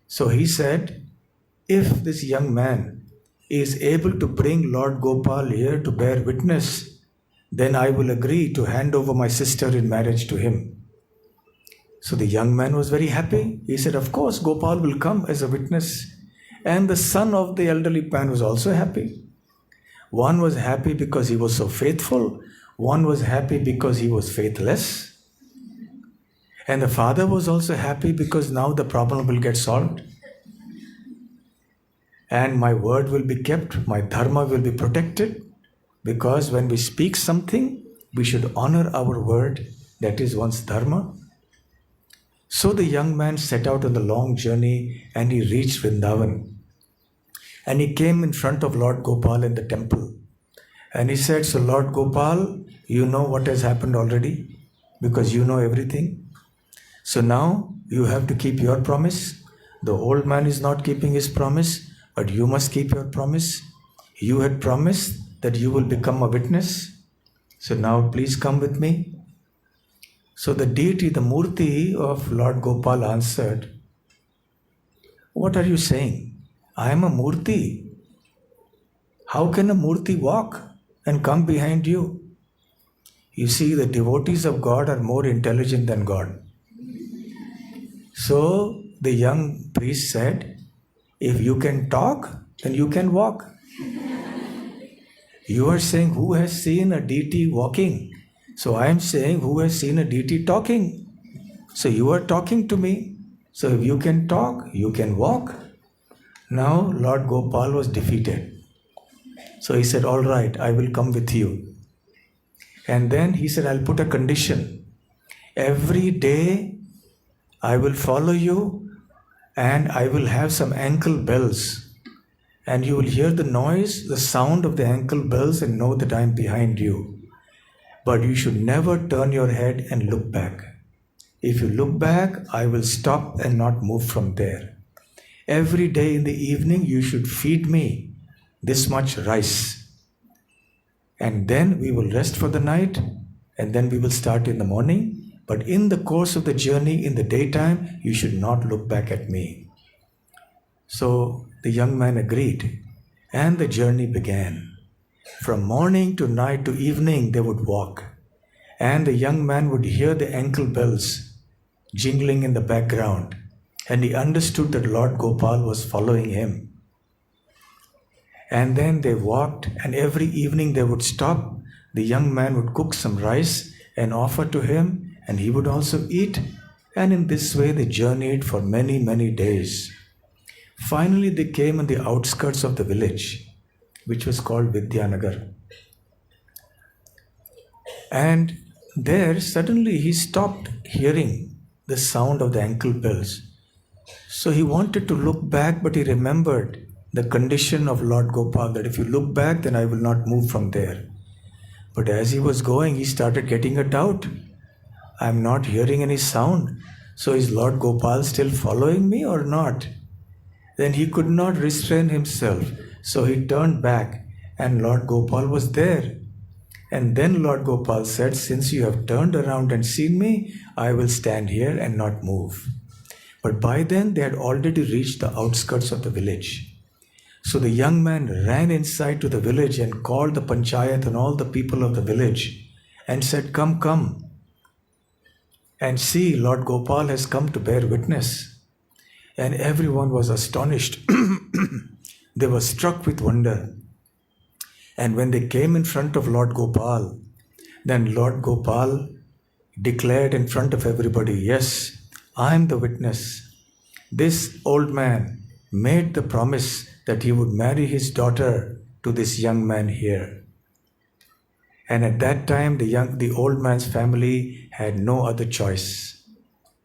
So he said, if this young man is able to bring Lord Gopal here to bear witness, then I will agree to hand over my sister in marriage to him. So the young man was very happy. He said, of course, Gopal will come as a witness. And the son of the elderly man was also happy. One was happy because he was so faithful. One was happy because he was faithless. And the father was also happy because now the problem will get solved. And my word will be kept, my dharma will be protected. Because when we speak something, we should honor our word, that is one's dharma. So the young man set out on the long journey and he reached Vrindavan. And he came in front of Lord Gopal in the temple. And he said, so Lord Gopal, you know what has happened already because you know everything. So now you have to keep your promise. The old man is not keeping his promise, but you must keep your promise. You had promised that you will become a witness. So now please come with me. So the deity, the Murti of Lord Gopal answered, what are you saying? I am a Murti. How can a Murti walk and come behind you? You see, the devotees of God are more intelligent than God. So the young priest said, if you can talk, then you can walk. You are saying, who has seen a deity walking? So I am saying, who has seen a deity talking? So you are talking to me. So if you can talk, you can walk. Now Lord Gopal was defeated. So he said, all right, I will come with you. And then he said, I'll put a condition. Every day I will follow you and I will have some ankle bells. And you will hear the noise, the sound of the ankle bells and know that I am behind you. But you should never turn your head and look back. If you look back, I will stop and not move from there. Every day in the evening, you should feed me this much rice. And then we will rest for the night, and then we will start in the morning. But in the course of the journey, in the daytime, you should not look back at me. So the young man agreed, and the journey began. From morning to night to evening, they would walk. And the young man would hear the ankle bells jingling in the background. And he understood that Lord Gopal was following him. And then they walked, and every evening they would stop. The young man would cook some rice and offer to him, and he would also eat. And in this way they journeyed for many, many days. Finally, they came on the outskirts of the village, which was called Vidyanagar. And there, suddenly he stopped hearing the sound of the ankle bells. So he wanted to look back, but he remembered the condition of Lord Gopal, that if you look back, then I will not move from there. But as he was going, he started getting a doubt. I am not hearing any sound. So is Lord Gopal still following me or not? Then he could not restrain himself. So he turned back, and Lord Gopal was there. And then Lord Gopal said, since you have turned around and seen me, I will stand here and not move. But by then they had already reached the outskirts of the village. So the young man ran inside to the village and called the panchayat and all the people of the village and said, come, come. And see, Lord Gopal has come to bear witness. And everyone was astonished. They were struck with wonder. And when they came in front of Lord Gopal, then Lord Gopal declared in front of everybody, yes, I am the witness. This old man made the promise that he would marry his daughter to this young man here. And at that time, the old man's family had no other choice.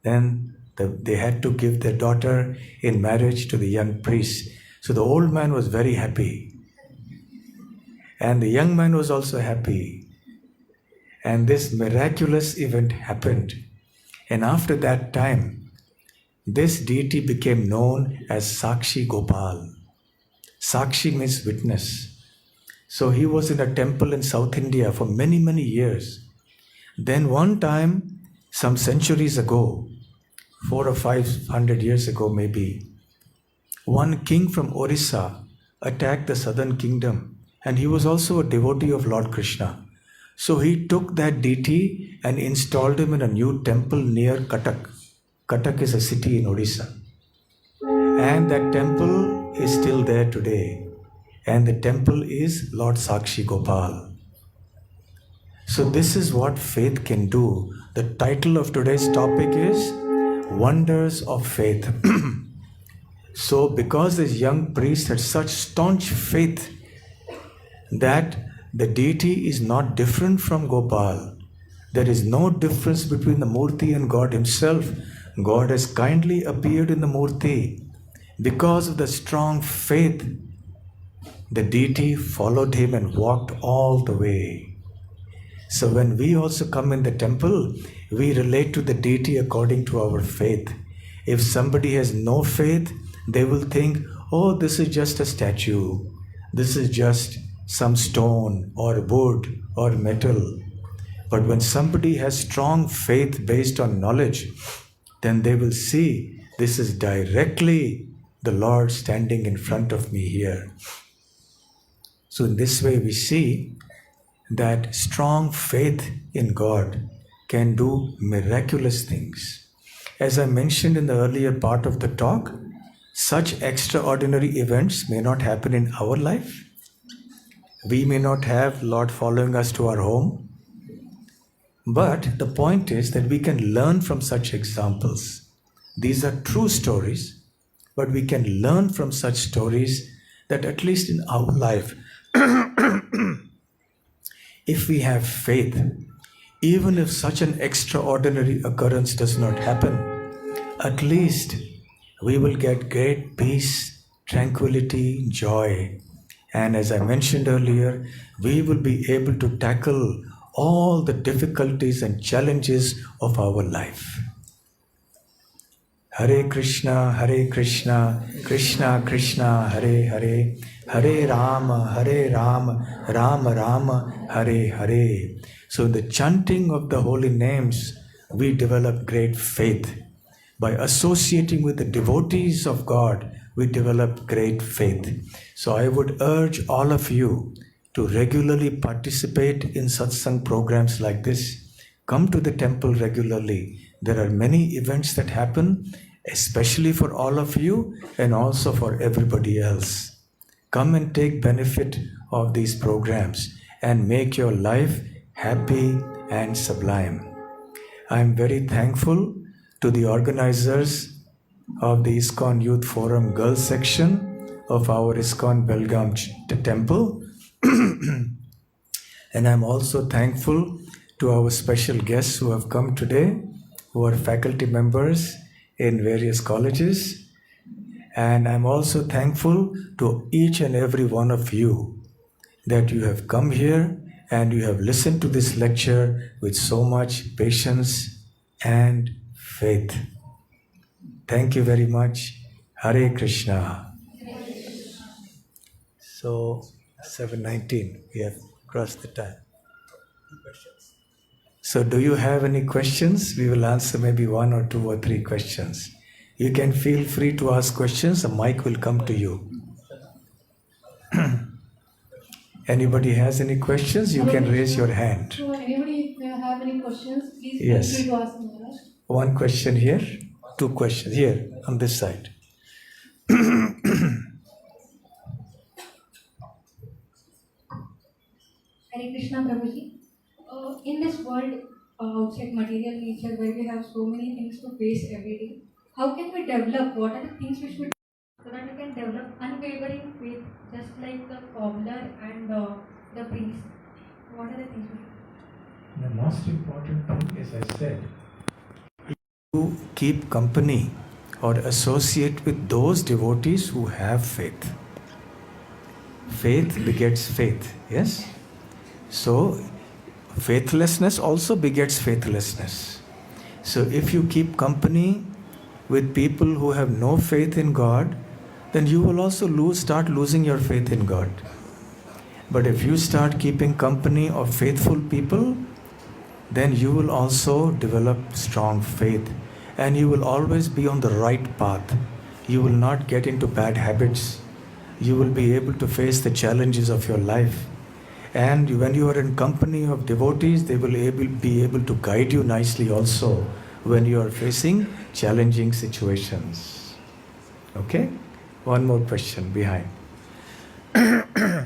Then they had to give their daughter in marriage to the young priest. So the old man was very happy. And the young man was also happy. And this miraculous event happened. And after that time, this deity became known as Sakshi Gopal. Sakshi means witness. So he was in a temple in South India for many, many years. Then one time, some centuries ago, 400 or 500 years ago maybe, one king from Orissa attacked the southern kingdom, and he was also a devotee of Lord Krishna. So he took that deity and installed him in a new temple near Cuttack. Cuttack is a city in Odisha. And that temple is still there today. And the temple is Lord Sakshi Gopal. So this is what faith can do. The title of today's topic is Wonders of Faith. So because this young priest had such staunch faith that the deity is not different from Gopal, there is no difference between the Murti and God himself. God has kindly appeared in the Murti. Because of the strong faith, the deity followed him and walked all the way. So when we also come in the temple, we relate to the deity according to our faith. If somebody has no faith, they will think, oh, this is just a statue. This is just some stone or wood or metal. But when somebody has strong faith based on knowledge, then they will see this is directly the Lord standing in front of me here. So in this way we see that strong faith in God can do miraculous things. As I mentioned in the earlier part of the talk, such extraordinary events may not happen in our life. We may not have Lord following us to our home. But the point is that we can learn from such examples. These are true stories, but we can learn from such stories that at least in our life, if we have faith, even if such an extraordinary occurrence does not happen, at least we will get great peace, tranquility, joy. And as I mentioned earlier, we will be able to tackle all the difficulties and challenges of our life. Hare Krishna, Krishna Krishna, Hare Hare, Hare Rama, Rama Rama, Hare Hare. So in the chanting of the holy names, we develop great faith. By associating with the devotees of God, we develop great faith. So I would urge all of you to regularly participate in satsang programs like this. Come to the temple regularly. There are many events that happen, especially for all of you and also for everybody else. Come and take benefit of these programs and make your life happy and sublime. I am very thankful to the organizers of the ISKCON Youth Forum Girls section of our ISKCON Belagavi temple. And I'm also thankful to our special guests who have come today, who are faculty members in various colleges. And I'm also thankful to each and every one of you that you have come here and you have listened to this lecture with so much patience and faith. Thank you very much. Hare Krishna. So, 7:19, we have crossed the time. So, do you have any questions? We will answer maybe 1 or 2 or 3 questions. You can feel free to ask questions. A mic will come to you. Anybody has any questions? You can raise your hand. So, anybody have any questions? questions. Please Yes. feel free to ask Maharaj. One question here, two questions here on this side. Hare Krishna Prabhuji. In this world outside material nature where we have so many things to face every day, how can we develop? What are the things we should do so that we can develop unwavering faith, just like the cobbler and the priest? What are the things we should do? The most important thing, as I said, to keep company or associate with those devotees who have faith. Faith begets faith, yes? So, faithlessness also begets faithlessness. So, if you keep company with people who have no faith in God, then you will also start losing your faith in God. But if you start keeping company of faithful people, then you will also develop strong faith and you will always be on the right path. You will not get into bad habits. You will be able to face the challenges of your life. And when you are in company of devotees, they will be able to guide you nicely also when you are facing challenging situations. Okay? One more question behind. Hare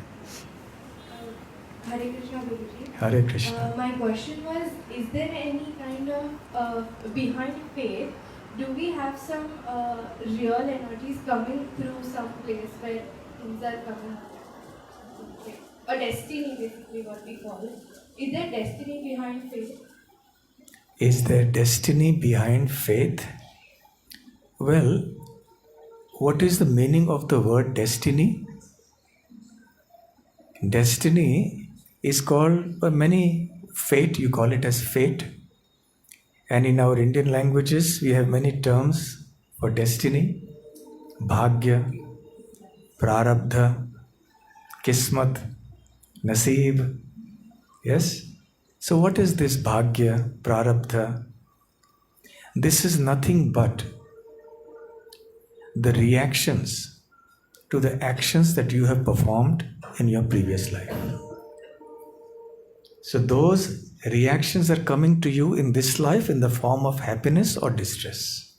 Krishna Guruji. Hare Krishna. My question was, is there any kind of behind faith? Do we have some real energies coming through some place where things are coming? A destiny, basically, what we call it. Is there destiny behind faith? Is there destiny behind faith? Well, what is the meaning of the word destiny? Destiny is called by many fate, you call it as fate. And in our Indian languages, we have many terms for destiny: bhagya, prarabdha, kismat, naseeb. Yes? So what is this bhagya, prarabdha? This is nothing but the reactions to the actions that you have performed in your previous life. So those reactions are coming to you in this life in the form of happiness or distress.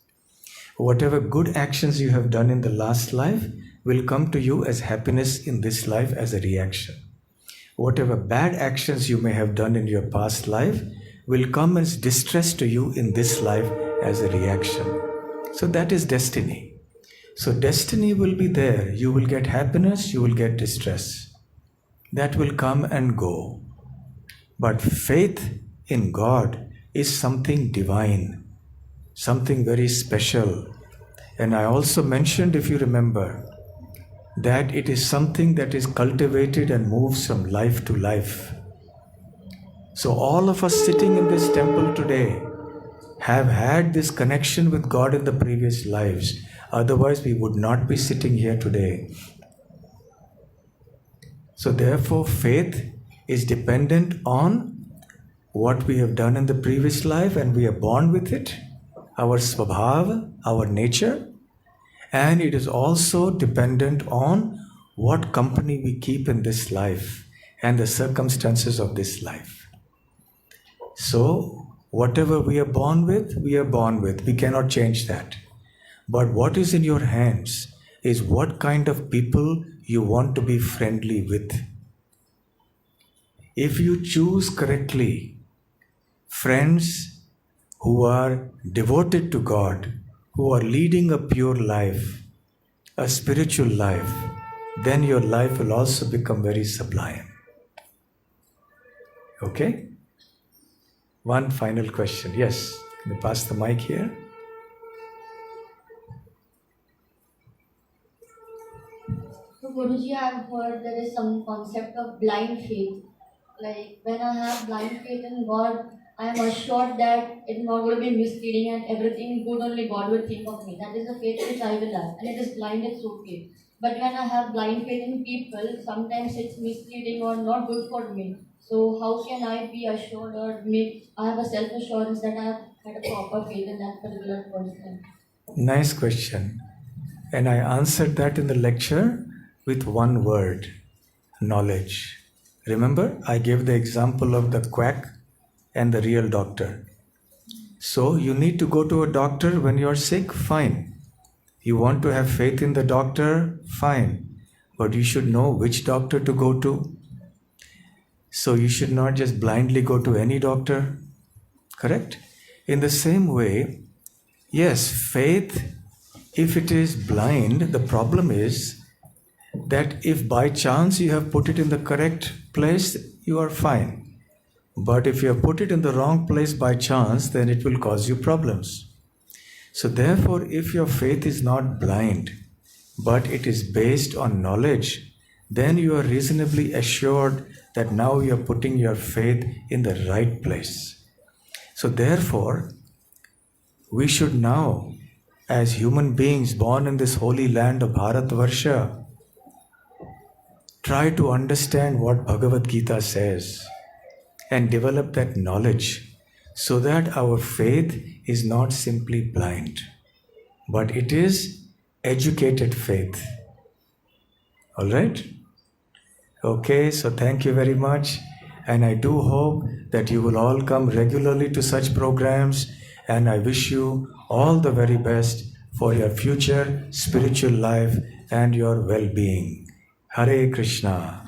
Whatever good actions you have done in the last life will come to you as happiness in this life as a reaction. Whatever bad actions you may have done in your past life will come as distress to you in this life as a reaction. So that is destiny. So destiny will be there. You will get happiness, you will get distress. That will come and go. But faith in God is something divine, something very special. And I also mentioned, if you remember, that it is something that is cultivated and moves from life to life. So all of us sitting in this temple today have had this connection with God in the previous lives. Otherwise, we would not be sitting here today. So therefore, faith is dependent on what we have done in the previous life and we are born with it, our svabhav, our nature, and it is also dependent on what company we keep in this life and the circumstances of this life. So, whatever we are born with, we are born with. We cannot change that. But what is in your hands is what kind of people you want to be friendly with. If you choose correctly friends who are devoted to God, who are leading a pure life, a spiritual life, then your life will also become very sublime. Okay? One final question. Yes, can you pass the mic here? So Guruji, I've heard there is some concept of blind faith. Like when I have blind faith in God, I am assured that it's not going to be misleading and everything good only God will think of me. That is the faith which I will have. And it is blind, it's okay. But when I have blind faith in people, sometimes it's misleading or not good for me. So how can I be assured or I have a self-assurance that I have had a proper faith in that particular person? Nice question. And I answered that in the lecture with one word: knowledge. Remember, I gave the example of the quack and the real doctor. So you need to go to a doctor when you're sick, fine. You want to have faith in the doctor, fine. But you should know which doctor to go to. So you should not just blindly go to any doctor. Correct? In the same way, yes, faith, if it is blind, the problem is that if by chance you have put it in the correct place, you are fine. But if you have put it in the wrong place by chance, then it will cause you problems. So therefore, if your faith is not blind, but it is based on knowledge, then you are reasonably assured that now you are putting your faith in the right place. So therefore, we should now, as human beings born in this holy land of Bharatvarsha, try to understand what Bhagavad Gita says and develop that knowledge so that our faith is not simply blind, but it is educated faith. All right? Okay, so thank you very much. And I do hope that you will all come regularly to such programs. And I wish you all the very best for your future spiritual life and your well-being. Hare Krishna.